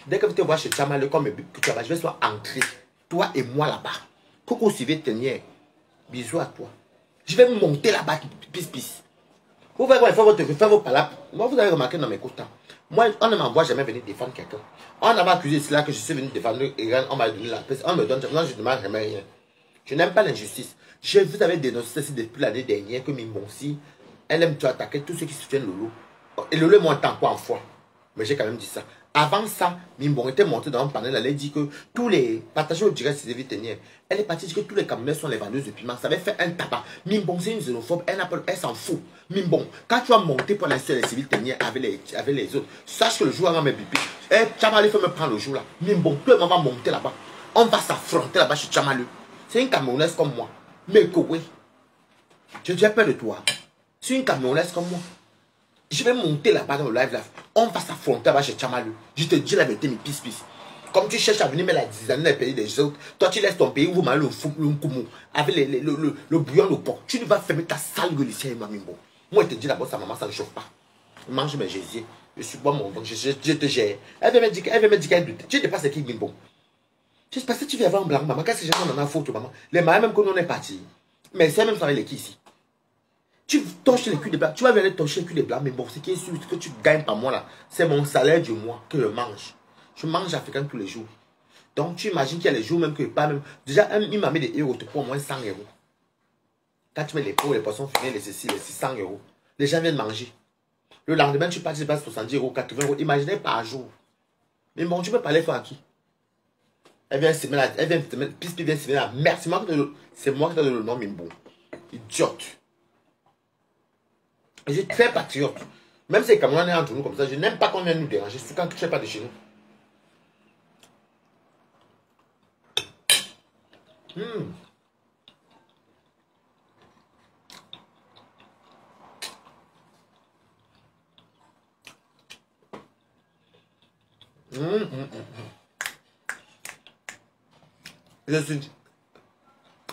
Dès que je te vois chez Chamalu comme que tu vas, je vais soit entrer. Toi et moi là-bas. Coucou Sylvie Tenière. Bisous à toi. Je vais monter là-bas, pisse. Vous verrez, faire vos palabres. Moi, vous avez remarqué dans mes coutins. Moi, on ne m'envoie jamais venir défendre quelqu'un. On avait accusé cela que je suis venu défendre Iran, on m'a donné la paix. On me donne, moi je ne demande jamais rien. Je n'aime pas l'injustice. Je vous avais dénoncé ceci depuis l'année dernière que Mimbonsi, elle aime attaquer tous ceux qui soutiennent Lolo. Et Lolo est monté encore en foi. Mais j'ai quand même dit ça. Avant ça, Mimbon était monté dans un panel, elle a dit que tous les partageurs au direct, c'est Tenière. Elle est partie dire que tous les Camerounais sont les vendeuses de piment. Ça avait fait un tabac. Mimbon, c'est une xénophobe, elle s'en fout. Mimbon, quand tu vas monter pour l'instant les civils Tenière avec les autres, sache que le jour avant mes bibis, Chamalu fait me prendre le jour là. Mimbon, tout le monde va monter là-bas. On va s'affronter là-bas chez Chamalu. C'est une Camerounaise comme moi. Mais oui, j'ai peur de toi. C'est une Camerounaise comme moi. Je vais monter là-bas dans le live là. On va s'affronter là-bas chez Chamalu. Je te dis la vérité, mais pisse. Comme tu cherches à venir mettre la dizaine dans les pays des autres, toi tu laisses ton pays où vous mangez le nkumu avec le bouillon de porc. Tu ne vas fermer ta sale gueule ici, moi, Mimbo. Moi, je te dis d'abord, sa maman, ça ne chauffe pas. Je mange mes gésiers. Je suis bon, mon ventre, je te gère. Elle veut me dire qu'elle doute. Tu ne sais pas ce qui est Mimbo. Je sais pas si tu viens avoir un blanc, maman. Qu'est-ce que j'ai dans la faute, maman? Les mariés, même quand on est parti. Mais c'est même avec les qui ici. Tu torches les culs des blancs. Tu vas venir torcher les culs des blancs. Mais bon, ce qui est sûr, ce que tu gagnes par mois là, c'est mon salaire du mois que je mange. Je mange africain tous les jours. Donc, tu imagines qu'il y a les jours même que pas même. Déjà, il m'a mis des euros, te prends au moins 100 €. Quand tu mets les pots, les poissons fumés, les ceci, les 600 €. Les gens viennent manger. Le lendemain, tu passes 70 €, 80 €. Imaginez par jour. Mais bon, tu peux parler à qui? Elle vient semer la... Elle vient semer la merde. C'est moi qui te donne le nom, Mimbo. Idiote. Je suis très patriote. Même si les Camerounais entre nous comme ça, je n'aime pas qu'on vienne nous déranger. C'est quand tu ne fais pas de chez nous. Je suis...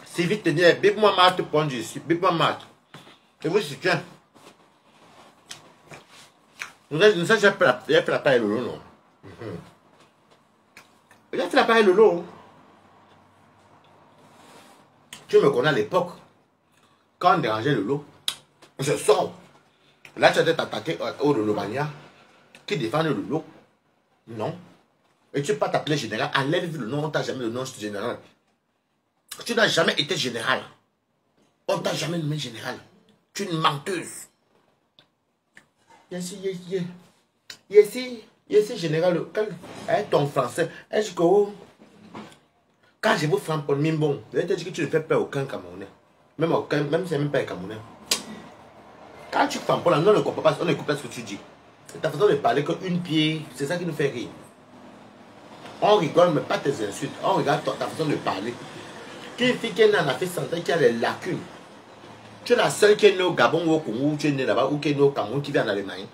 Si vite te dire, bip-moi Marthe, prendre ici. Bip-moi Marthe. Et vous, c'est tiens. Vous savez, j'ai fait la paille Lolo, non? J'ai fait la paille Lolo. Tu me connais à l'époque. Quand on dérangeait le lot, je sors. Là, tu as été attaqué au Lolomania. Qui défend le lot? Non. Et tu ne peux pas t'appeler général. Enlève le nom, on t'a jamais le nom général. Tu n'as jamais été général. On t'a jamais nommé général. Tu es une menteuse. Yes, général. Ton français. Est-ce que quand je vous frappe pour Mimbon, je vais te dire que tu ne fais pas aucun Camerounais. Même si c'est même pas un Camerounais. Quand tu frappes pour la, on ne comprend pas, on ne comprend pas ce que tu dis. Ta façon de parler qu'une pied, c'est ça qui nous fait rire. On rigole, mais pas tes insultes. On regarde ta façon de parler. Qu'une fille qui est née en Afrique centrale qui a des lacunes. Tu es la seule qui est née au Gabon ou au Congo, ou tu es née là-bas, ou qui est née au Cameroun, qui vient en Allemagne.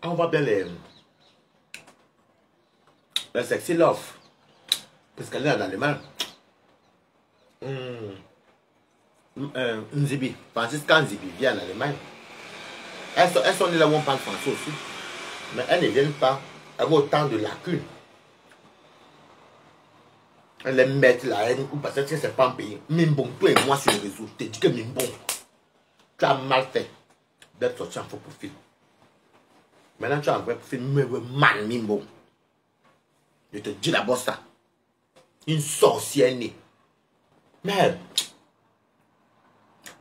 On voit bien les sexy love. Parce qu'elle est en Allemagne. Nzibi, Francisca Nzibi vient en Allemagne. Elles sont nées là où on parle français aussi. Mais elles ne viennent pas avec autant de lacunes. Elles les mettent là, ou parce que c'est pas un pays. Mimbon, toi et moi sur le réseau, je te dis que Mimbon, tu as mal fait d'être sorti en faux profil. Maintenant tu as un vrai profil, man Mimbon. Je te dis d'abord ça. Une sorcière née. Mais,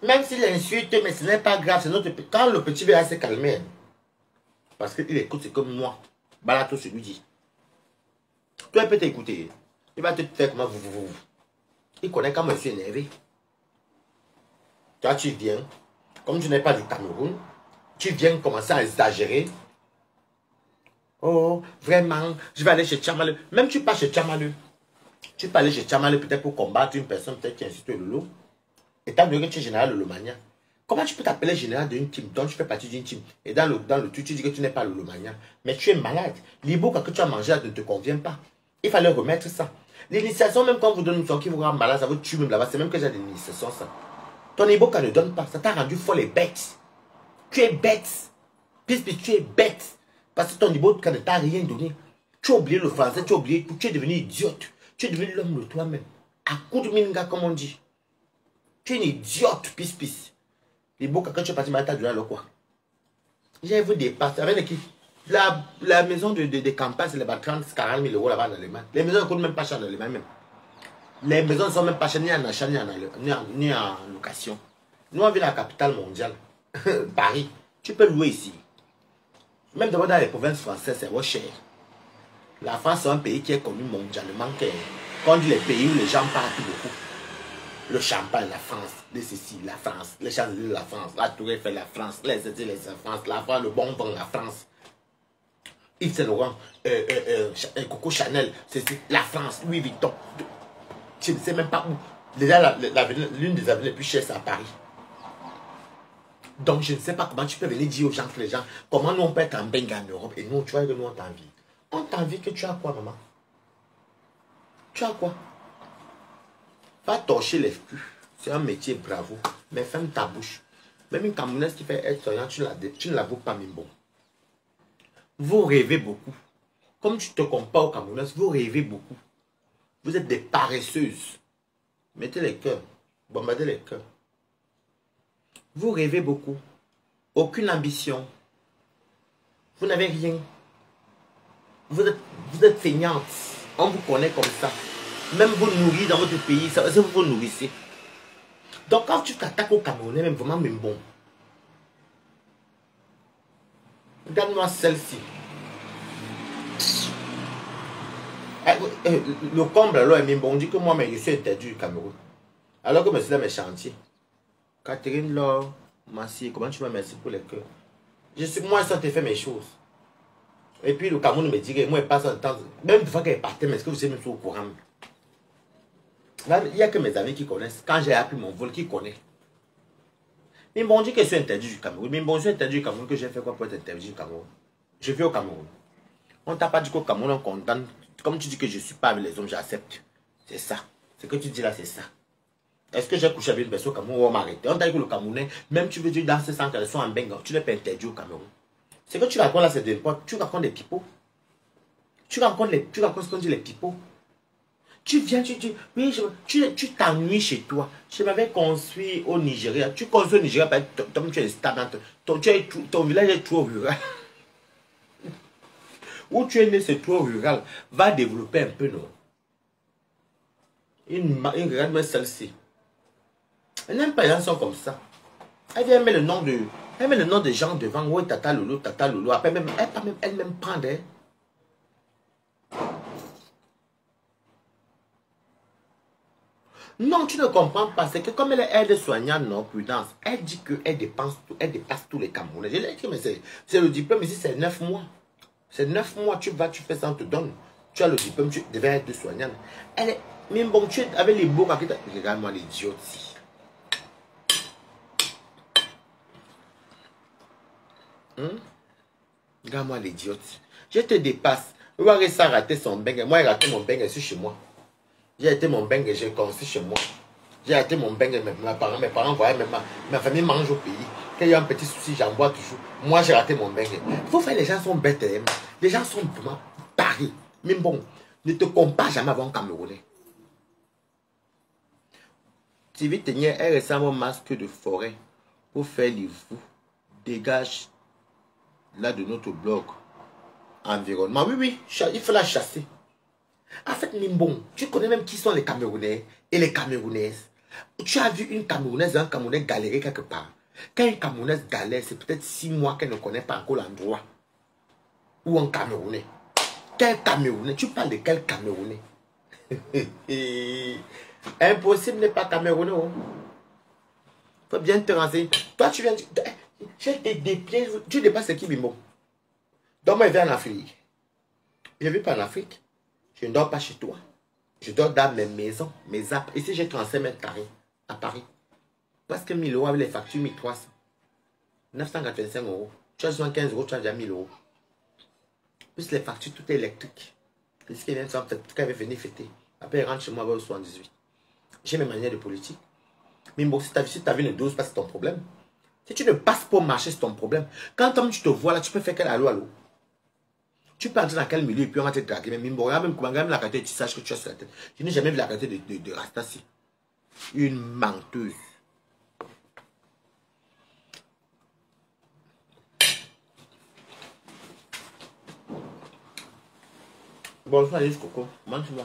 même s'il insulte, mais ce n'est pas grave, c'est notre petit. Quand le petit va se calmer, parce qu'il écoute, c'est comme moi. Balato, je lui dis. Toi, il peut t'écouter. Il va te faire comment vous. Il connaît comment je suis énervé. Toi, tu viens, comme tu n'es pas du Cameroun, tu viens commencer à exagérer. Oh, vraiment, je vais aller chez Tchamaleu. Même tu pars chez Tchamaleu. Tu peux aller chez Tchamaleu peut-être pour combattre une personne peut-être qui insulte le lot. Étant donné que tu es général de Lomania, comment tu peux t'appeler général d'une team dont tu fais partie d'une team? Et dans le truc, tu dis que tu n'es pas le Lomania. Mais tu es malade. L'Iboka que tu as mangé ne te convient pas. Il fallait remettre ça. L'initiation, même quand vous donnez une somme qui vous rend malade, ça vous tue même là-bas. C'est même que j'ai des initiations, ça. Ton Iboka ne donne pas. Ça t'a rendu folle et bête. Tu es bête. Puis tu es bête. Parce que ton Iboka ne t'a rien donné. Tu as oublié le français, tu as oublié tout. Tu es devenu idiote. Tu es devenu l'homme de toi-même. À coup de minga, comme on dit. Tu es une idiote, pisse. L'Iboka, quand tu es parti, t'as donné le quoi? J'ai vu des passes avec l'équipe. La maison de campagne, c'est les 30-40 000 euros là-bas en Allemagne. Les maisons ne coûtent même pas cher en Allemagne même. Les maisons ne sont même pas chères ni en achat ni en location. Nous, on vit dans la capitale mondiale, Paris. Tu peux louer ici. Même dans les provinces françaises, c'est cher. La France, c'est un pays qui est connu mondialement. Quand on dit les pays où les gens partent beaucoup. Le champagne, la France, les ceci, la France, les Champs-Élysées, la France, la Tour Eiffel, la France, les France, la France, le bonbon, la France. Yves Saint Laurent, Coco Chanel, c'est la France, Louis Vuitton. Je ne sais même pas où. L'une des avenues les plus chères, c'est à Paris. Donc je ne sais pas comment tu peux venir dire aux gens que les gens, comment nous on peut être en Bengue en Europe et nous, tu vois que nous on t'envie. On t'envie que tu as quoi, maman? Tu as quoi? Va torcher les culs. C'est un métier, bravo. Mais ferme ta bouche. Même une Camerounaise qui fait être soignante, tu ne l'avoues pas, même bon. Vous rêvez beaucoup. Comme tu te compares aux Camerounaises, vous rêvez beaucoup. Vous êtes des paresseuses. Mettez les cœurs. Bombardez les cœurs. Vous rêvez beaucoup. Aucune ambition. Vous n'avez rien. Vous êtes feignante. On vous connaît comme ça. Même vous nourrir dans votre pays, ça vous vous nourrissez. Donc quand tu t'attaques au Camerounais, même vraiment même bon. Regarde-moi celle-ci. Le comble alors est même bon. On dit que moi, mais je suis interdit du Cameroun. Alors que monsieur là, mes chantiers. Catherine Laure, Massi, comment tu vas merci pour les cœurs. Moi, ça te fait mes choses. Et puis le Cameroun me dit que moi, il passe un temps. Même une fois qu'elle partait, mais est-ce que vous êtes même au courant? Là, il n'y a que mes amis qui connaissent. Quand j'ai appris mon vol, qui connaît. Mais bon, on dit que je suis interdit du Cameroun. Mais bon, je suis interdit du Cameroun, que j'ai fait quoi pour être interdit du Cameroun? Je vis au Cameroun. On ne t'a pas dit qu'au Cameroun, on condamne. Comme tu dis que je ne suis pas avec les hommes, j'accepte. C'est ça. Ce que tu dis là, c'est ça. Est-ce que j'ai couché avec une personne au Cameroun ou on m'a arrêté? On t'a dit que le Camerounais, même tu veux dire dans ce sens qu'elles sont en Bengue, tu n'es pas interdit au Cameroun. Ce que tu racontes là, c'est de n'importe. Tu racontes des pipeaux. Tu racontes ce qu'on dit les pipeaux. Tu viens, oui, tu t'ennuies chez toi. Je m'avais construit au Nigeria. Tu construis au Nigeria, comme tu es stable. Ton village est trop rural. Où tu es né, c'est trop rural. Va développer un peu, non? Regarde-moi celle-ci. Elle n'aime pas les gens sont comme ça. Elle vient mettre le nom de... Elle met le nom des gens devant. Oui, Tata Lolo, Tata Lolo. Après, elle-même prend des... Non, tu ne comprends pas. C'est que comme elle est aide-soignante, non, Prudence, elle dit qu'elle dépasse tous les Camerounais. Je lui ai dit, mais c'est le diplôme ici, c'est 9 mois. C'est 9 mois, tu vas, tu fais ça, on te donne. Tu as le diplôme, tu devais être soignante. Elle est... Mais bon, tu es avec les beaux... Regarde-moi l'idiote. Regarde-moi l'idiote. Je te dépasse. Warissa a raté son beng. Moi, j'ai raté mon beng ici chez moi. J'ai été mon beng et j'ai commencé chez moi. J'ai raté mon beng. Mes parents voyaient même ma famille mange au pays. Quand il y a un petit souci, j'en bois toujours. Moi, j'ai raté mon beng. Il faut faire, les gens sont bêtes. Les gens sont vraiment paris. Mais bon, ne te compare jamais avec un Camerounais. TV Tenir, elle ressemble au masque de forêt pour faire les fous. Dégage là de notre blog environnement. Oui, oui, il faut la chasser. En fait, Mimbon, tu connais même qui sont les Camerounais et les Camerounaises. Tu as vu une Camerounaise et un Camerounais galérer quelque part. Quand une Camerounaise galère, c'est peut-être 6 mois qu'elle ne connaît pas encore l'endroit. Ou un Camerounais. Quel Camerounais? Tu parles de quel Camerounais? Impossible n'est pas Camerounais. Il faut bien te renseigner. Toi, tu viens... J'ai des dépliés. Tu dépasses qui, Bimbo? Donc, moi, je vais en Afrique. Je ne vis pas en Afrique. Je ne dors pas chez toi. Je dors dans mes maisons, mes apps. Ici, j'ai 35 mètres carrés à Paris. Parce que 1000 € avec les factures 1300. 985 €. Tu as 75 €, tu as déjà 1000 €. Plus les factures, tout est électrique. Ici, il y a une somme, quand elle veut venir fêter. Après, elle rentre chez moi avec 78. J'ai mes manières de politique. Mais bon, si ta vie ne dose pas, c'est ton problème. Si tu ne passes pas au marché, c'est ton problème. Quand tu te vois là, tu peux faire quel allô. Tu peux entrer dans quel milieu et puis on va te draguer. Mais bon, regarde même la qualité, tu saches que tu as sur la tête. Je n'ai jamais vu la qualité de Rastassi. Une menteuse. Bonsoir, Alice Coco. Mange-moi.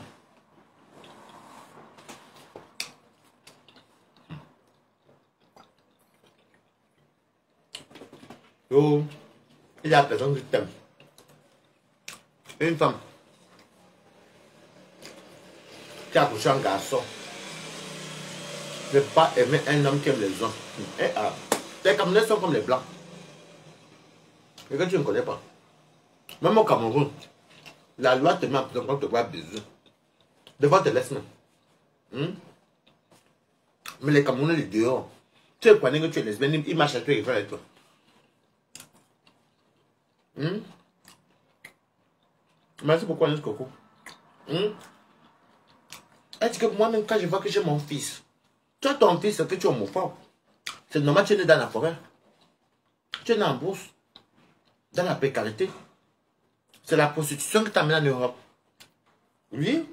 Oh, il y a personne qui t'aime. Une femme qui a accouché un garçon ne peut pas aimer un homme qui aime les hommes. Les Camerounais sont comme les Blancs. Et que tu ne connais pas. Même au Cameroun, la loi te met en prison quand tu te vois baiser. Devant tes laisses même. Mais les Camerounais, les dehors, tu es connais que tu es lesbienne, ils marchent à toi et ils font avec toi. Merci beaucoup, Alice Coco. Est-ce que moi-même, quand je vois que j'ai mon fils, tu as ton fils, que tu es homophobe. C'est normal, tu es né dans la forêt. Tu es né en bourse. Dans la précarité. C'est la prostitution qui t'amène en Europe. Oui.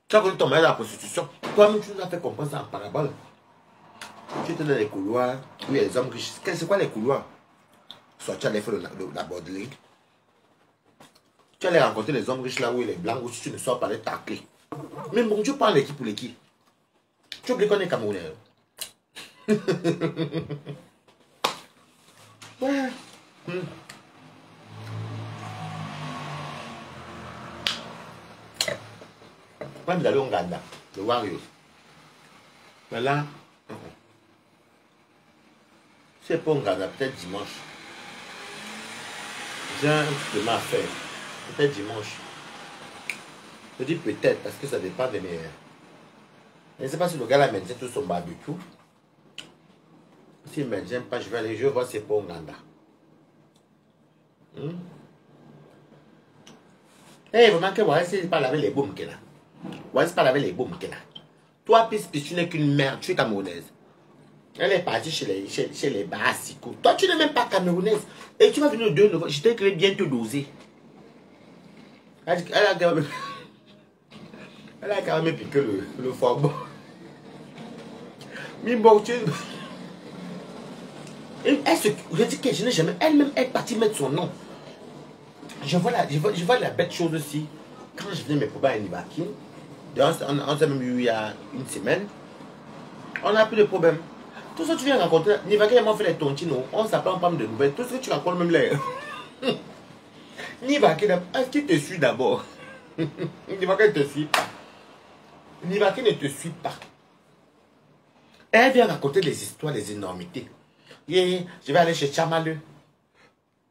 Tu as connu ton mari dans la prostitution. Toi-même, tu nous as fait comprendre ça en parabole. Tu étais dans les couloirs où il y a les hommes riches. C'est quoi les couloirs? Soit tu allais faire la bordeling. Tu allais rencontrer les hommes riches là où il est blanc, où si tu ne sors pas les tacler. Mais bon, tu parles l'équipe pour l'équipe. Tu oublies qu'on est Camerounais. Ouais. Moi, je vais aller au Ghana, le Warriors. Mais là, c'est pas au Ghana, peut-être dimanche. J'ai un truc à faire. Peut-être dimanche. Je dis peut-être parce que ça dépend de mes... Je ne sais pas si le gars là maintient tout son barbecue. S'il ne maintient pas, je vais aller, je vais voir si c'est pas au Ghana. Eh, vraiment que Warren, c'est pas laver les baumes qu'il a. Warren, c'est pas laver les baumes qu'il a. Toi, puis tu n'es qu'une mère, tu es camerounaise. Elle est partie chez les Bassicos. Toi, tu n'es même pas camerounaise. Et tu vas venir le 2 novembre. Je t'ai bien te doser. Elle a Elle a quand même piqué le foie. Bon. Mais bon, tu... Je dis que je n'ai jamais... Elle-même est partie mettre son nom. Je vois la bête chose aussi. Quand je venais mes problèmes à Nivaki, on s'est même eu il y a une semaine, on n'a plus de problème. Tout ce que tu viens rencontrer, Nivaki et moi on fait les tontines, on s'apprend pas de nouvelles. Tout ce que tu racontes même les... Nivaki, est-ce qu'il te suit d'abord? Nivaki ne te suit pas. Nivaki ne te suit pas. Elle vient raconter des histoires, des énormités. Yeah, je vais aller chez Chamaleu.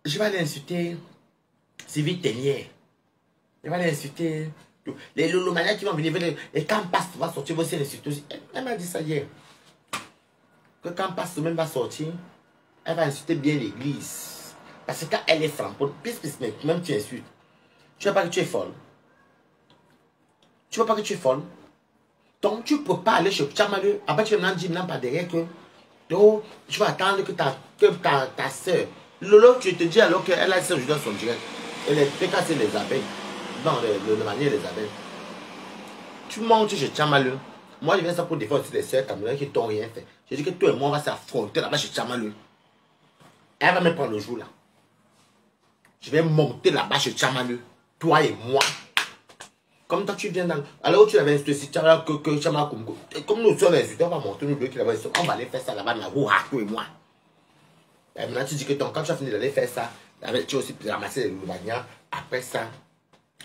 Je vais aller insulter Sylvie Tellier. Je vais aller insulter les Lolomania qui vont venir. Et quand Passe va sortir, vous aussi l'insulter aussi. Elle m'a dit ça hier. Que quand Passe même va sortir, elle va insulter bien l'église. Parce que quand elle est flamboyante, même tu insultes. Tu ne vois pas que tu es folle. Tu ne vois pas que tu es folle. Donc tu ne peux pas aller chez Chamaleu. Après tu vas me dire, non, pas derrière que. Donc, tu vas attendre que ta soeur. Lolo, tu te dis alors qu'elle a soeur, je dois son direct. Elle est cassée les abeilles. Non, le manier les abeilles. Tu montes chez Chamaleu. Moi, je viens ça pour défendre aussi les soeurs camerounaises qui t'ont rien fait. J'ai dit que toi et moi, on va s'affronter là-bas chez Chamaleu. Elle va me prendre le jour là. Je vais monter là-bas chez Chamaleu. Toi et moi. Comme toi, tu viens dans... Alors, tu l'avais insulté, si tu as que Chama Kumko. Comme nous sommes insultés, on va monter nous deux qui l'avons insulté. On va aller faire ça là-bas, toi et moi. Et maintenant, tu dis que quand tu as fini d'aller faire ça, tu as aussi ramassé les louvagnas. Après ça,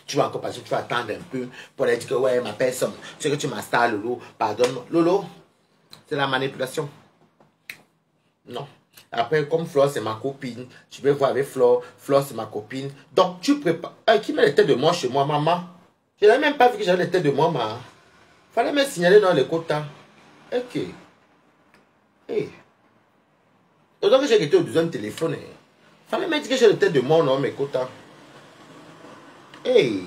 tu vas encore passer, tu vas attendre un peu pour aller dire que ouais, ma personne, c'est que tu m'installes, Lolo, pardonne-moi. Lolo, c'est la manipulation. Non. Après, comme Flore, c'est ma copine, je vais voir avec Flore. Flore, c'est ma copine. Donc, tu prépares. Qui met les têtes de moi chez moi, maman? Je n'avais même pas vu que j'avais les têtes de moi, maman. Fallait me signaler dans les quotas. Ok. Hey. D'autant que j'ai été au deuxième téléphone. Fallait me dire que j'ai les têtes de moi, non, mes quotas. Hey.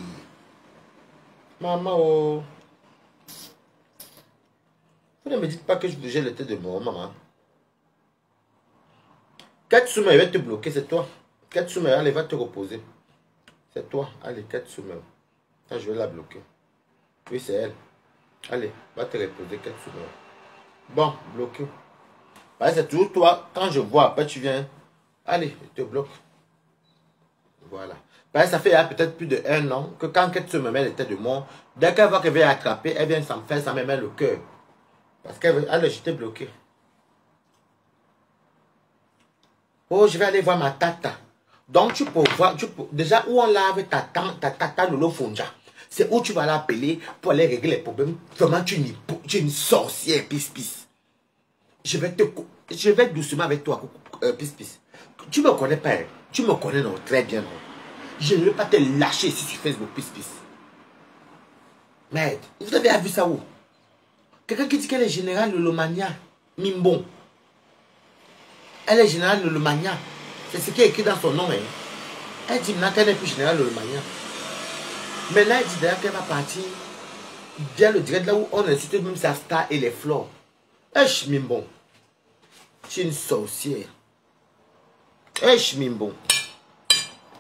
Maman, oh. Vous ne me dites pas que j'ai les têtes de moi, maman. Katsume, elle va te bloquer, c'est toi. Katsume, elle va te reposer. C'est toi. Allez, Katsume. Ah, je vais la bloquer. Oui, c'est elle. Allez, va te reposer Katsume. Bon, bloqué. C'est toujours toi. Quand je vois, après tu viens. Allez, je te bloque. Voilà. Ça fait peut-être plus de 1 an que quand Katsume met les têtes de moi, dès qu'elle voit qu'elle vient attraper, elle vient s'en faire, ça me met le cœur. Parce qu'elle veut. Allez, je t'ai bloqué. Oh, je vais aller voir ma tata. Donc, tu peux voir, déjà où on lave ta tata Lolo Fonja. C'est où tu vas l'appeler pour aller régler les problèmes. Vraiment, tu es une sorcière, pis. Je vais doucement avec toi, pis. Tu me connais pas, hein? Tu me connais non, très bien. Non? Je ne vais pas te lâcher ici sur Facebook, pis. Merde, vous avez vu ça où? Quelqu'un qui dit qu'elle est générale Lolomania, Mimbon. Elle est générale Lolomania. C'est ce qui est écrit dans son nom. Hein. Elle dit maintenant qu'elle n'est plus générale Lolomania. Maintenant, elle dit d'ailleurs qu'elle va partir bien le direct là où on insulte même sa star et les fleurs. Esh Mimbon. Tu es une sorcière. Esh Mimbon.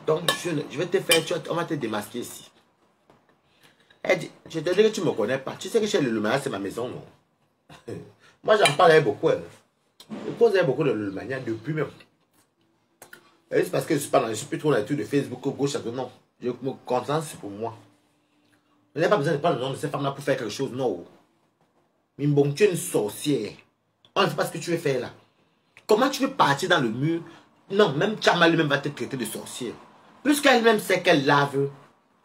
Donc, je vais te faire, on va te démasquer ici. Elle dit, je te dis que tu ne me connais pas. Tu sais que chez le Lolomania, c'est ma maison, non? Moi, j'en parle beaucoup. Elle. Je pose beaucoup de Lolomania depuis même. C'est parce que je suis plus trop dans l'étude de Facebook gauche à non. Je me concentre pour moi. Je n'ai pas besoin de prendre le nom de cette femme-là pour faire quelque chose, non. Mimbon, tu es une sorcière. On ne sait pas ce que tu veux faire là. Comment tu veux partir dans le mur? Non, même Chama lui-même va te traiter de sorcière. Puisqu'elle-même sait qu'elle lave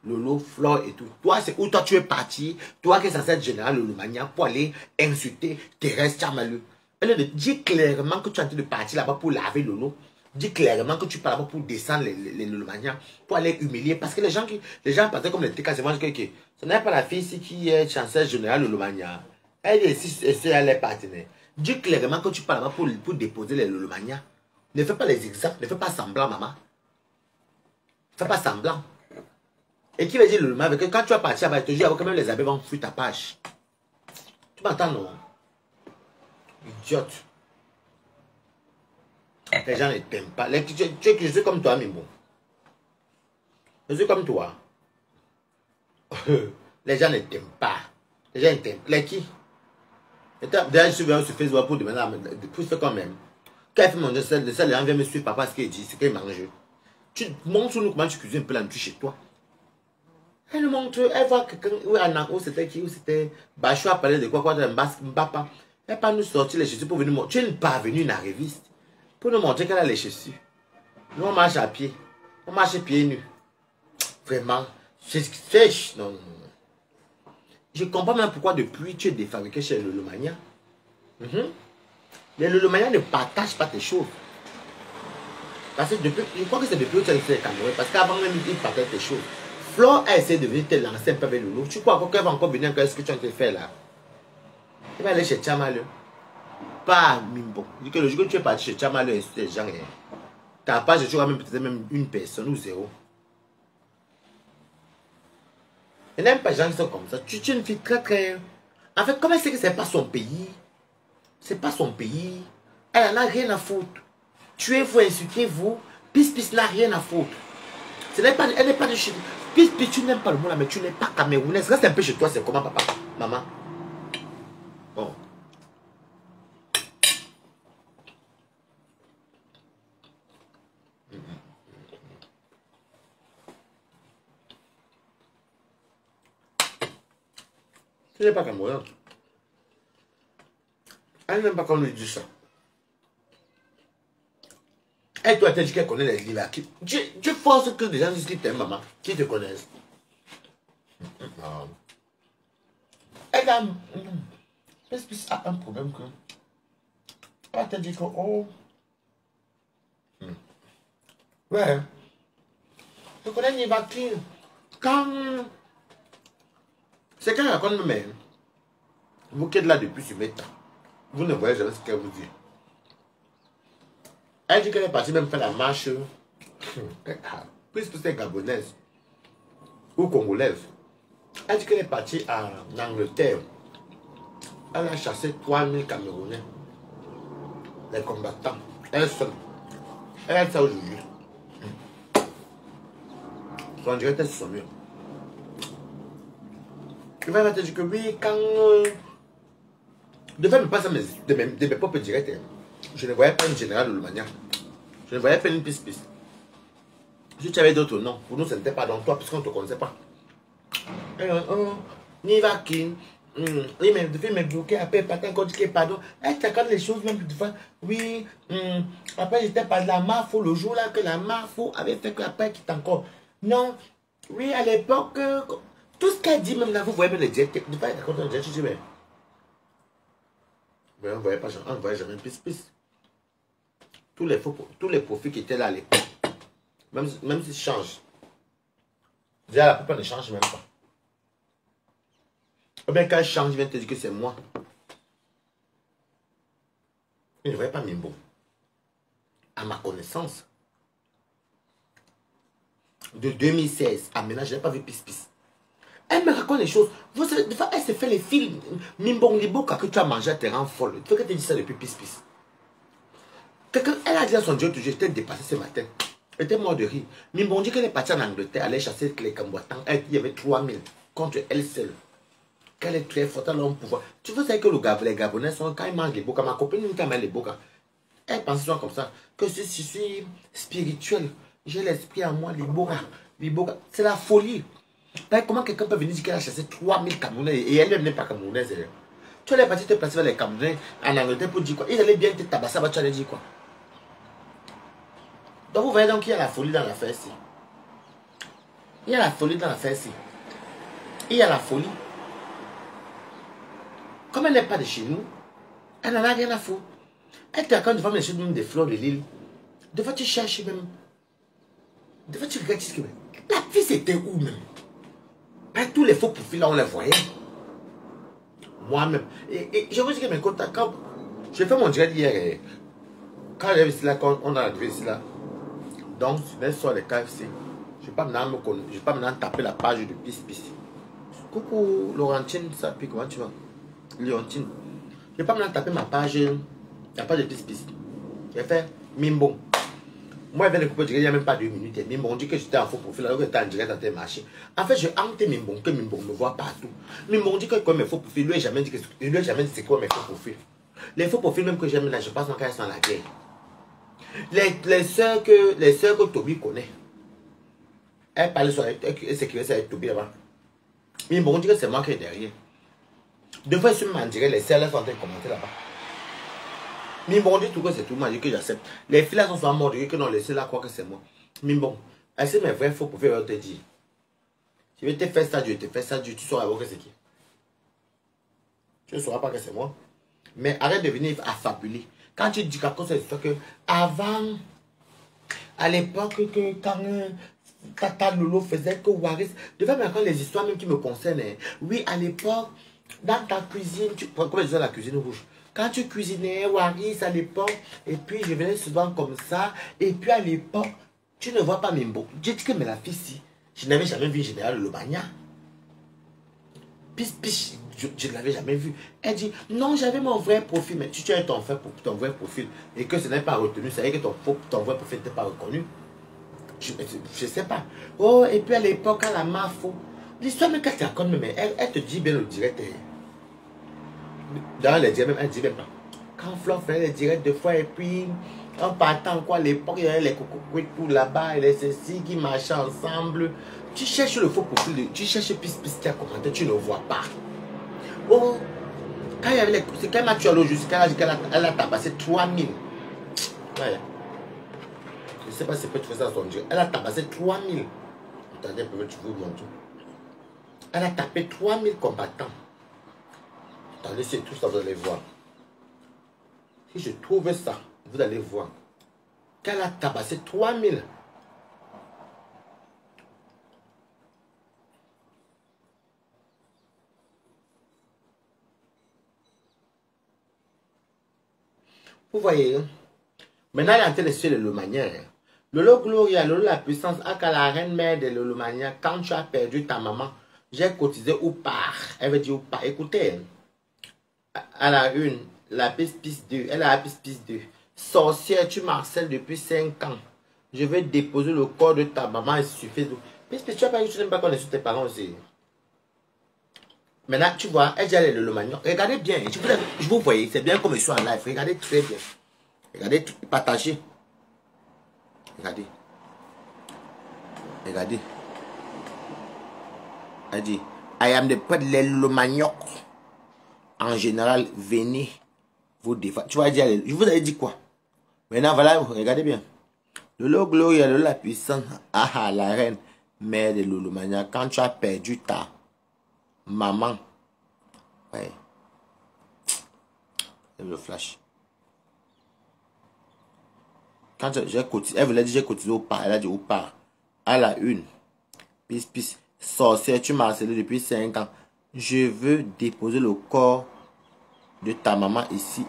Lolo, Flore et tout. Toi, c'est où toi tu es parti. Toi qui es censé être général Lolomania pour aller insulter Thérèse Chamalu. Elle dit clairement que tu es en train de partir là-bas pour laver Lolo. Dis clairement que tu pars là-bas pour descendre les Lolomania, pour aller humilier. Parce que les gens pensaient comme les TK, c'est moi que ce n'est pas la fille ici qui est chancelière générale Lolomania. Elle est ici et c'est elle est partenaire. Dis clairement que tu pars là-bas pour déposer les Lolomania. Ne fais pas les exemples, ne fais pas semblant, maman. Fais pas semblant. Et qui va dire Lolomania, que quand tu vas partir, elle va te dire quand même les abeilles vont fuir ta page. Tu m'entends, non? Idiote. Les gens ne t'aiment pas. Je suis comme toi, mais bon. Je suis comme toi. Les gens ne t'aiment pas. Les gens ne t'aiment pas. Les qui? D'ailleurs, je suis venu sur Facebook pour demander pour faire quand même. Quand elle fait manger ça, les gens viennent me suivre papa ce qu'il dit, ce qu'il mange. Tu montres nous comment tu cuisines un peu la nourriture chez toi. Elle nous montre, elle voit quelqu'un, où c'était qui, où c'était Bachou a parlé de quoi, Mbapa. Elle pas nous sortir les chaussures pour venir montrer. Tu n'es pas venu dans la reviste pour nous montrer qu'elle a les chaussures. Nous on marche à pied, on marche pieds nus. Vraiment, c'est ce qui fait. Non, non, non. Je comprends même pourquoi depuis tu es défabriqué chez le Lolomania. Les Lolomania ne partagent pas tes choses. Parce que depuis, je crois que c'est depuis que tu as fait les Camerounais. Parce qu'avant même, ils partageaient tes choses. Flore a essayé de venir te lancer un peu avec Lolo. Tu crois qu'elle va encore venir avec ce que tu as fait là? Il va aller chez Tchamaleu. Pas Mimbo. Je dis que le jour que tu es parti chez Tchamaleu et ces gens, ta page, tu auras même peut-être même une personne ou zéro. Il n'y a même pas des gens qui sont comme ça. Tu es une fille très très... En fait, comment c'est que c'est pas son pays? C'est pas son pays. Elle n'en a rien à foutre. Tuez-vous, insultez-vous. Pis n'a rien à foutre. Elle n'est pas de chez... Pis, tu n'aimes pas le mot là, mais tu n'es pas camerounaise. Reste un peu chez toi, c'est comment papa? Maman? Bon. Tu n'es pas camerounaise. Elle n'aime pas qu'on lui dise ça. Elle doit te dire qu'elle connaît les livres. Tu forces que les gens disent qu'ils t'aiment, maman, qui te connaissent. Elle a un problème que... Elle va te dire que, oh... Ouais. Je connais Nivaki. Quand... C'est quand elle raconte même. Vous qui êtes là depuis ce matin, vous ne voyez jamais ce qu'elle vous dit. Elle dit qu'elle est partie même faire la marche. Puisque c'est gabonaise ou congolaise. Elle dit qu'elle est partie en Angleterre. Elle a chassé 3000 Camerounais. Les combattants. Elle seule. Elle a ça aujourd'hui. Son direct est sur son mur. Il va te dire que oui, quand... de faire me passer de mes propres directs. Je ne voyais pas une générale de Lomania. Je ne voyais pas une piste. Si tu avais d'autres noms, pour nous, ce n'était pas dans toi, puisqu'on ne te connaissait pas. Nivaki. Il m'a fait me bloquer, après, quand dit pardon. Elle t'accorde les choses, même des fois. Oui. Après, j'étais pas de la Mafo, le jour là que la Mafo avait fait que après, qui encore. Non. Oui, à l'époque, tout ce qu'elle dit, même là, vous voyez même les directs. De pas être content de dire, je dis, mais on ne voyait pas, on ne voyait jamais pisse. Tous les profils qui étaient là à l'époque, même s'ils changent, déjà la plupart ne changent même pas. Ou bien quand ils changent, ils viennent te dire que c'est moi. Ils ne voyaient pas Mimbo. À ma connaissance, de 2016 à maintenant, je n'ai pas vu pisse. Elle me raconte les choses. Vous savez, des fois, elle se fait les films. Mimbong Liboka que tu as mangé, te rend folle. Il faut qu'elle te dise ça depuis pisse. Quelqu'un, elle a dit à son Dieu, j'étais dépassé ce matin. Elle était mort de rire. Mimbong dit qu'elle est partie en Angleterre, aller chasser les combattants. Il y avait 3000 contre elle seule. Qu'elle est très forte, elle a un pouvoir. Tu veux savoir que les Gabonais sont, quand ils mangent les bokas, ma copine, quand elle mange les bokas, elle pense souvent comme ça, que je suis spirituel. J'ai l'esprit en moi, les bokas. C'est la folie. Comment quelqu'un peut venir dire qu'elle a chassé 3000 Camerounais et elle n'est pas camerounaise? Tu allais partir te placer vers les Camerounais en Angleterre pour dire quoi? Ils allaient bien te tabasser, tu allais dire quoi? Donc vous voyez donc qu'il y a la folie dans l'affaire ici. Il y a la folie dans l'affaire ici. Il y a la folie. Comme elle n'est pas de chez nous, elle n'en a rien à foutre. Elle te raconte devant les choses même des fleurs de l'île. Des fois tu cherches même. Des fois tu regardes, tu dis que la fille c'était où même? Pas tous les faux profils là on les voyait. Moi-même. Et je vous dis que mes contacts, quand j'ai fait mon direct hier, quand j'avais ici là, quand on a arrivé ici là, donc sur sur les KFC, je ne vais pas maintenant taper la page de pisse. Coucou Laurentine, ça puis comment tu vas? Léontine. Je ne vais pas maintenant taper ma page, la page de pisse. J'ai fait Mimbo. Moi, elle vient de couper direct, il n'y a même pas 2 minutes. Ils m'ont dit que j'étais en faux profil, alors que j'étais en direct en train de marcher. En fait, je hante Mimbon, que Mimbon me voit partout. Mimbon dit que comme mes faux profils, lui, jamais dit que c'est quoi mes faux profils. Les faux profils, même que j'aime là, je passe quand elles sont à la guerre. Les sœurs que Toby connaît, elles parlaient sur elle sécurité avec Toby là-bas. Mimbon dit que c'est moi qui est derrière. Deux fois, je me dirais, les sœurs là sont en train de commenter là-bas. Mimbon dit tout que c'est tout, moi, je dis que j'accepte. Les filles là sont souvent mortes, que non, les sœurs là croient que c'est moi. Mimbon, est-ce que mes vrais faux profils te dire? Je vais te faire ça, Dieu, te faire ça, Dieu, tu sauras que c'est qui. Tu ne sauras pas que c'est moi. Mais arrête de venir affabuler. Quand tu dis quelque chose, c'est que avant, à l'époque, quand Tata Lolo faisait que Waris, devant me raconter les histoires même qui me concernent. Oui, à l'époque, dans ta cuisine, comment je disais la cuisine rouge? Quand tu cuisinais Waris à l'époque, et puis je venais souvent comme ça, et puis à l'époque, tu ne vois pas Mimbo. Je dis que mais la fille, si, je n'avais jamais vu Général Lobagna. Pis, je ne l'avais jamais vu. Elle dit, non, j'avais mon vrai profil. Mais si tu as ton vrai profil et que ce n'est pas retenu, ça veut dire que ton vrai profil n'était pas reconnu. Je ne sais pas. Oh, et puis à l'époque, à la MAFO, l'histoire, même quand tu racontes, mais elle te dit bien le direct. Dans les directs, même, elle dit même pas. Quand Flo fait les directs deux fois, et puis, en partant, quoi, à l'époque, il y avait les coucou tout là-bas, et les ceci qui marchaient ensemble. Tu cherches le faux profil, tu cherches pis qui a commenté, tu ne vois pas. Oh, quand il y avait les. C'est qu'elle m'a tué à l'eau jusqu'à elle a tabassé 3000. Ouais. Je ne sais pas si peut faire ça à son Dieu. Elle a tabassé 3000. Attendez, peut-être vous montrer. Elle a tapé 3000 combattants. Attendez, c'est tout ça, vous allez voir. Si je trouve ça, vous allez voir. Qu'elle a tabassé 3000. Vous voyez, maintenant elle est en train de suivre le Lomagna. Lolo Gloria, Lolo la puissance, aka la reine mère de Lomagna, quand tu as perdu ta maman, j'ai cotisé ou part. Elle veut dire ou part. Écoutez, elle a une, la piste 2, elle a la piste 2. Sorcière, tu m'harcèles depuis 5 ans. Je vais déposer le corps de ta maman, il suffit de... Piste, tu n'as pas, tu n'aimes pas qu'on insulte tes parents aussi. Maintenant, tu vois, elle dit elle est le Lomagnon. Regardez bien, je vous voyez, c'est bien comme je suis en live. Regardez très bien. Regardez, partagez. Regardez. Regardez. Elle dit, I am the pet les Lomagnon. En général, venez vous défendre. Tu vas dire, je vous avais dit quoi? Maintenant, voilà, regardez bien. Lolo Gloria, Lolo la puissance, ah la reine, mère de Lolomania, quand tu as perdu ta maman, ouais, le flash. Quand j'ai cotisé, elle voulait dire j'ai cotisé au pas, elle a dit au pas. À la une, pis, sorcière, tu m'as harcelé depuis 5 ans. Je veux déposer le corps de ta maman ici,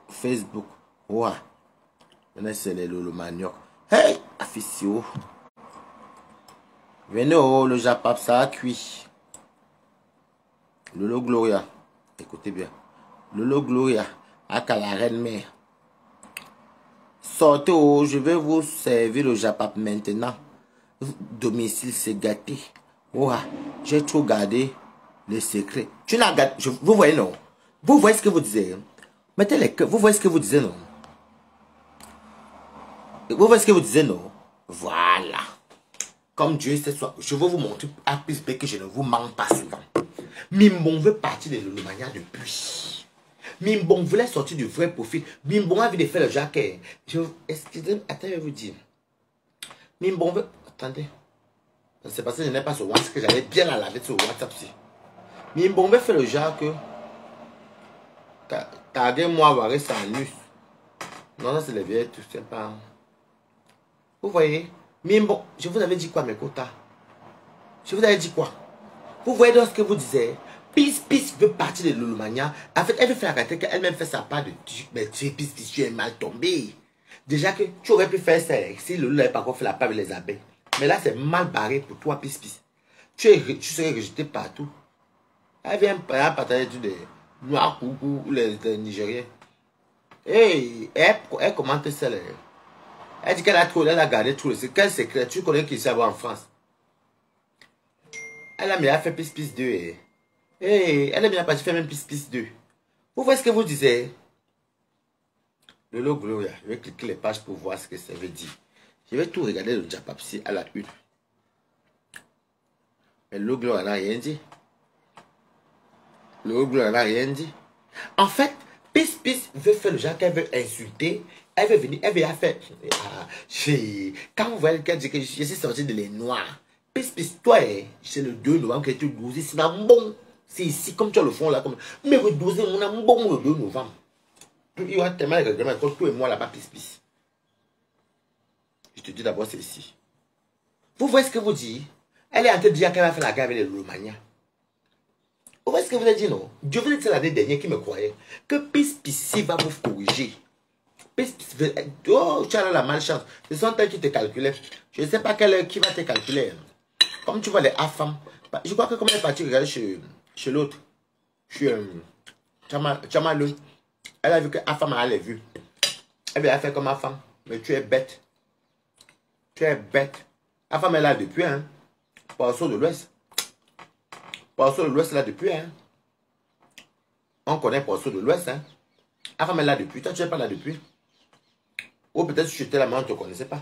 Facebook. Ouah. Maintenant, c'est les Lolomaniac. Hey, officio. Venez au le Japap, ça a cuit. Lolo Gloria. Écoutez bien. Lolo Gloria. Aka la reine mère. Sortez au, je vais vous servir le Japap maintenant. Domicile, c'est gâté. Ouah, j'ai trop gardé le secret. Tu n'as gardé. Vous voyez, non? Vous voyez ce que vous disiez? Mettez les cœurs. Vous voyez ce que vous disiez, non? Vous voyez ce que vous disiez, non? Voilà. Comme Dieu sait, je veux vous montrer à plus près que je ne vous manque pas souvent. Mimbon veut partir de Lolomania depuis. Mimbon voulait sortir du vrai profil. Mimbon a envie de faire le jacquet. Excusez-moi, attendez, je vais vous dire. Mimbon veut... Attendez. C'est parce que je n'ai pas sur WhatsApp que j'allais bien la laver sur WhatsApp aussi. Mimbon veut faire le jacquet. Tardez-moi, voir ça en nu. Non, ça c'est les vieilles, tout c'est pas... Vous voyez? Mimbon, je vous avais dit quoi, mes quotas? Je vous avais dit quoi? Vous voyez dans ce que vous disiez? Pis veut partir de Lolomania. En fait, elle veut faire la tête qu'elle-même fait sa part de... Mais tu es Pis, tu es mal tombé. Déjà que tu aurais pu faire ça si Lolo n'avait pas encore fait la part avec les abeilles. Mais là, c'est mal barré pour toi, Pis. Tu serais rejeté partout. Elle vient partager tout des noirs coucou ou les Nigériens. Et elle commente ça. Elle dit qu'elle a gardé tout le secret. Quel secret? Tu connais qui ça va en France? Elle a bien fait pis 2. Elle a bien parti faire même pis 2. Vous voyez ce que vous disiez? Lolo Gloria, je vais cliquer les pages pour voir ce que ça veut dire. Je vais tout regarder le Japapsi à la une. Mais Lolo Gloria n'a rien dit. Lolo Gloria n'a rien dit. En fait, Pis veut faire le genre qu'elle veut insulter. Elle veut venir, elle veut faire. Quand vous voyez qu'elle dit que je suis sorti de les noirs. Pis, toi, c'est le 2 novembre que tu 12, c'est un bon. C'est ici, comme tu as le fond là. Comme... Mais le 12, on a un bon le 2 novembre. Il y aura tellement de règlements comme toi et moi là-bas, Pis. Je te dis d'abord, c'est ici. Vous voyez ce que vous dites? Elle est en train de dire qu'elle va faire la guerre avec les Romagna. Vous voyez ce que vous avez dit, non? Dieu vous dit l'année dernière qui me croyait que Pis va vous corriger. Oh, tu as la malchance. Ce sont elles qui te calculaient. Je ne sais pas qui va te calculer. Comme tu vois les femmes. Je crois que comme elle est partie regarder chez l'autre, chez Chamalou, elle a vu que femme elle l'a vu. Elle a fait comme ma femme. Mais tu es bête. Tu es bête. La femme est là depuis, hein. Poisson de l'Ouest. Poisson de l'Ouest là depuis, hein. On connaît Poisson de l'Ouest, hein. La femme est là depuis. Toi, tu n'es pas là depuis. Ou peut-être si tu étais là, mais on ne te connaissait pas.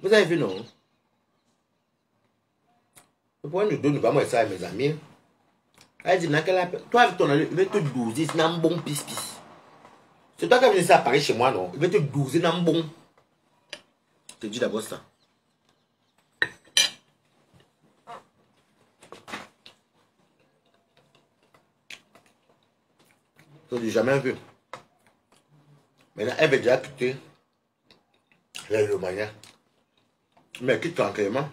Vous avez vu, non? Vous pouvez nous donner, pas moi ça à mes amis. Elle dit, toi avec ton ami, il va te douzer, c'est un bon pis. C'est toi qui as venu ça à Paris chez moi, non? Il va te douzer, c'est un bon. Je te dis d'abord ça. Je ne l'ai jamais vu. Maintenant, elle veut déjà quitter les Romagna. Mais quitte tranquillement.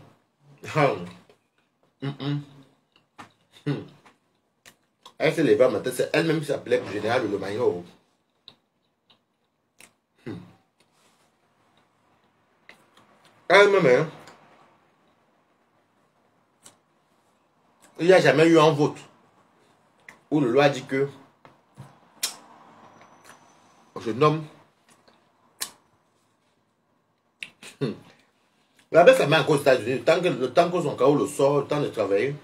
Elle s'est levée matin, c'est elle-même qui s'appelait général de Romagna. Elle-même, hein. Il n'y a jamais eu un vote où le loi a dit que je nomme. La belle famille encore aux États-Unis, le temps que son carreau le sort, le temps de travailler.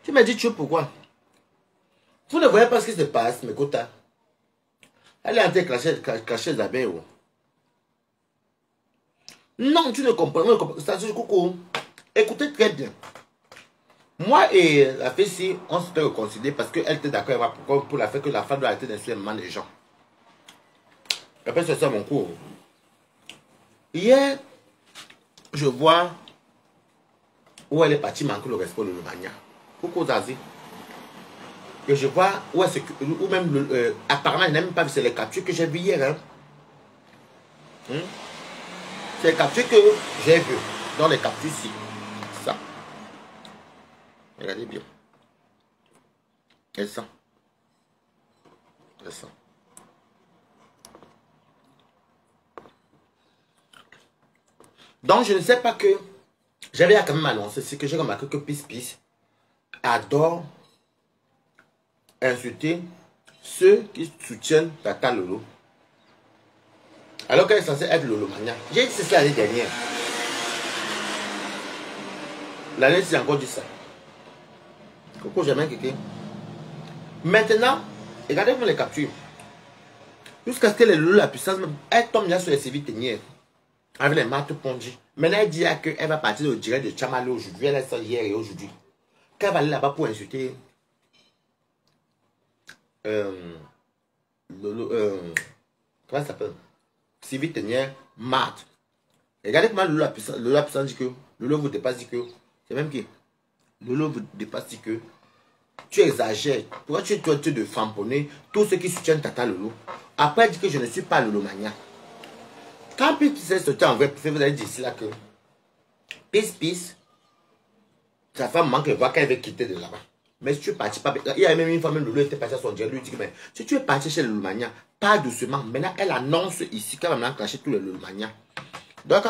Tu m'as dit, tu sais pourquoi? Vous ne voyez pas ce qui se passe, mes quotas. Elle est en train de cacher les abeilles. Non, tu ne comprends pas. Ça, c'est coucou. Écoutez très bien. Moi et la fille ici, on s'était réconcilié parce qu'elle était d'accord pour la fait que la femme doit arrêter d'insulter les gens. Après, c'est ça mon cours. Hier, je vois où elle est partie manquer le respect de Romagna. Coucou Zazie. Et je vois où est-ce que, ou même, apparemment, je n'ai même pas vu, c'est les captures que j'ai vues hier. Hein? C'est les captures que j'ai vues. Dans les captures ici. Ça. Regardez bien. Et ça. Et ça. Donc, je ne sais pas que... J'avais quand même annoncé, c'est que j'ai remarqué que Pis adore insulter ceux qui soutiennent Tata Lolo. Alors qu'elle est censée être Lolo Mania. J'ai dit ça l'année dernière. L'année, j'ai encore dit ça. Coucou, j'ai même cliqué. Maintenant, regardez-moi les captures. Jusqu'à ce que les Lolo, la puissance, elle tombe là sur les services tenières. Avec les maths pondues. Maintenant, elle dit qu'elle va partir au direct de Chamalou aujourd'hui. Elle est ça hier et aujourd'hui. Qu'elle va aller là-bas pour insulter Lolo, comment ça s'appelle? Civil tenière, maths. Regardez comment Lolo la puissance dit que Lolo vous dépasse, dit que c'est même qui Lolo vous dépasse, dit que tu exagères. Pourquoi tu es en train de famponner tous ceux qui soutiennent Tata Lolo? Après, elle dit que je ne suis pas Lolo Mania. Quand Pis s'est sorti en vrai, vous avez dit ici là que Pis, sa femme manque de voir qu'elle veut quitter de là-bas. Mais si tu es parti, il y a même une femme, Lolo était partie à son dieu, lui dit que mais, si tu es parti chez le Lolomania, pas doucement. Maintenant, elle annonce ici qu'elle va maintenant clasher tous les Lolomania. Donc,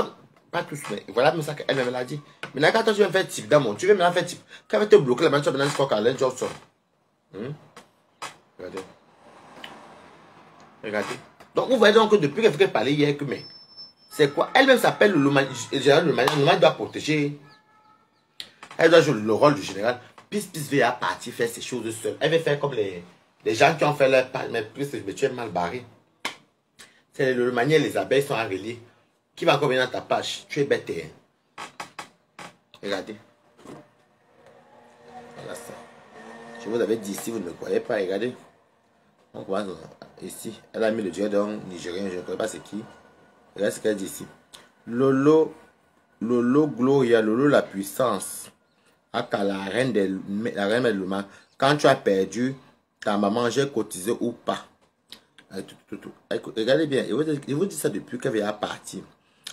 pas tous, mais voilà mais ça qu'elle-même l'a dit. Maintenant, quand toi, tu viens faire type dans tu veux maintenant faire type. Quand elle va te bloquer là-bas, tu vas maintenant faire Carlin Johnson. Regardez. Regardez. Donc, vous voyez donc que depuis qu'elle fait parler hier, que mais c'est quoi? Elle-même s'appelle le général de manière. Le général doit protéger. Elle doit jouer le rôle du général. Pis va partir faire ces choses seule. Elle va faire comme les gens qui ont fait leur part. Mais tu es mal barré. C'est le manière, les abeilles sont enrôlées. Qui va encore venir dans ta page? Tu es bête. Hein? Regardez. Voilà ça. Je vous avais dit, si vous ne croyez pas, regardez. On commence ici. Elle a mis le dieu nigérien, je ne connais pas c'est qui. Regardez ce qu'elle dit ici. Lolo Gloria, Lolo la puissance. Aka la reine de l'humain. Quand tu as perdu ta maman, j'ai cotisé ou pas. Regardez bien, je vous dis ça depuis qu'elle vient partir.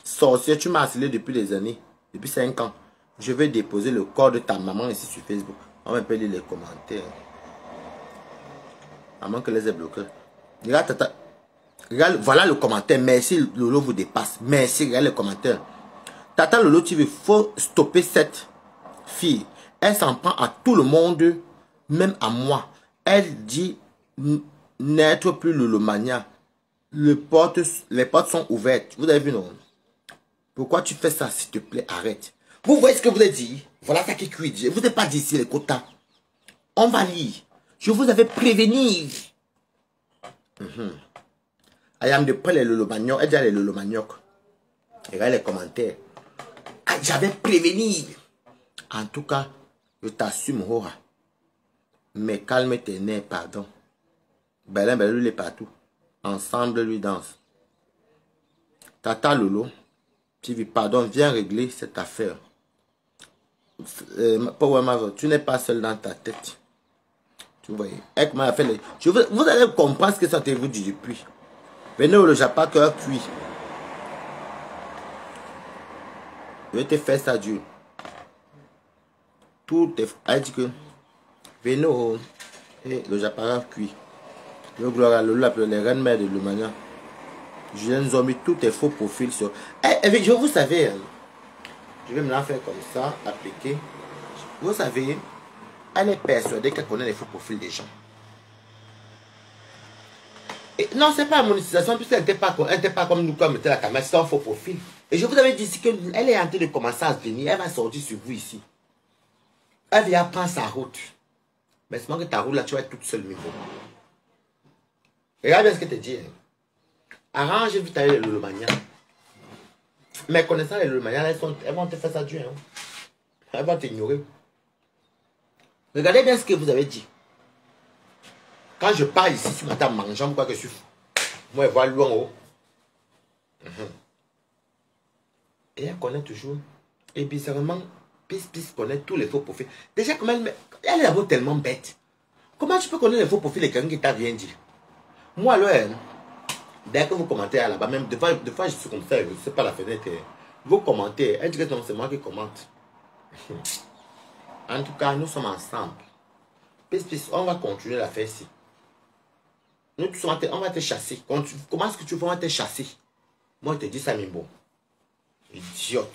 Sorcier, tu m'as harcelé depuis des années, depuis 5 ans. Je vais déposer le corps de ta maman ici sur Facebook. On peut lire les commentaires. À moins que les ait bloqués. Regarde, tata. Regarde, voilà le commentaire. Merci, Lolo vous dépasse. Merci, regarde le commentaire. Tata Lolo TV, il faut stopper cette fille. Elle s'en prend à tout le monde, même à moi. Elle dit n'être plus Lolo Mania. Les portes sont ouvertes. Vous avez vu, non? Pourquoi tu fais ça, s'il te plaît? Arrête. Vous voyez ce que vous avez dit? Voilà ça qui cuit. Je ne vous ai pas dit ici les quotas. On va lire. Je vous avais prévenu. Ayam de près les Lolo Manioc. Elle dit les Lolo Manioc. Regarde les commentaires. Ah, j'avais prévenu. En tout cas, je t'assume, Hora. Mais calme tes nerfs, pardon. Belin, lui, il est partout. Ensemble, lui danse. Tata Lolo, TV, pardon, viens régler cette affaire. Tu n'es pas seul dans ta tête. Tu vois, avec ma affaire, vous allez comprendre ce que ça te vous dit depuis. Venez au Japon, cœur cuit. Je vais te faire ça, Dieu. Tout est. Elle dit que. Venez au. Le Japon cuit. Le gloire à Lolo, les reines mères de l'Umania. Julien Zombie, tout est faux profil sur. Je vous savez, je vais me la faire comme ça, appliquer. Vous savez, elle est persuadée qu'elle connaît les faux profils des gens. Et non, c'est pas la monétisation, puisqu'elle n'était pas comme nous, comme mettait la caméra, c'est un faux profil. Et je vous avais dit ici qu'elle est en train de commencer à se venir, elle va sortir sur vous ici. Elle vient prendre sa route. Mais c'est que ta route là, tu vas être toute seule, Miko. Regarde bien ce que tu dis. Arrange-vous avec les Lolomania. Mais connaissant les Lolomania, elles vont te faire ça Dieu. Hein. Elles vont t'ignorer. Regardez bien ce que vous avez dit. Quand je parle ici, tu m'entends mangeant, quoi que je suis fou. Moi, elle voit loin en haut. Et elle connaît toujours. Et bizarrement, Pis connaît tous les faux profils. Déjà, comment elle est d'abord tellement bête. Comment tu peux connaître les faux profils de quelqu'un qui t'a rien dit? Moi, alors, dès que vous commentez là-bas, même des fois, je suis comme ça, je ne sais pas la fenêtre. Vous commentez, elle dit que c'est moi qui commente. En tout cas, nous sommes ensemble. Pis, on va continuer la faire ici. Nous tous, on va te chasser. Comment est-ce que tu vas te chasser? Moi, je te dis ça, Mimbo. Idiote.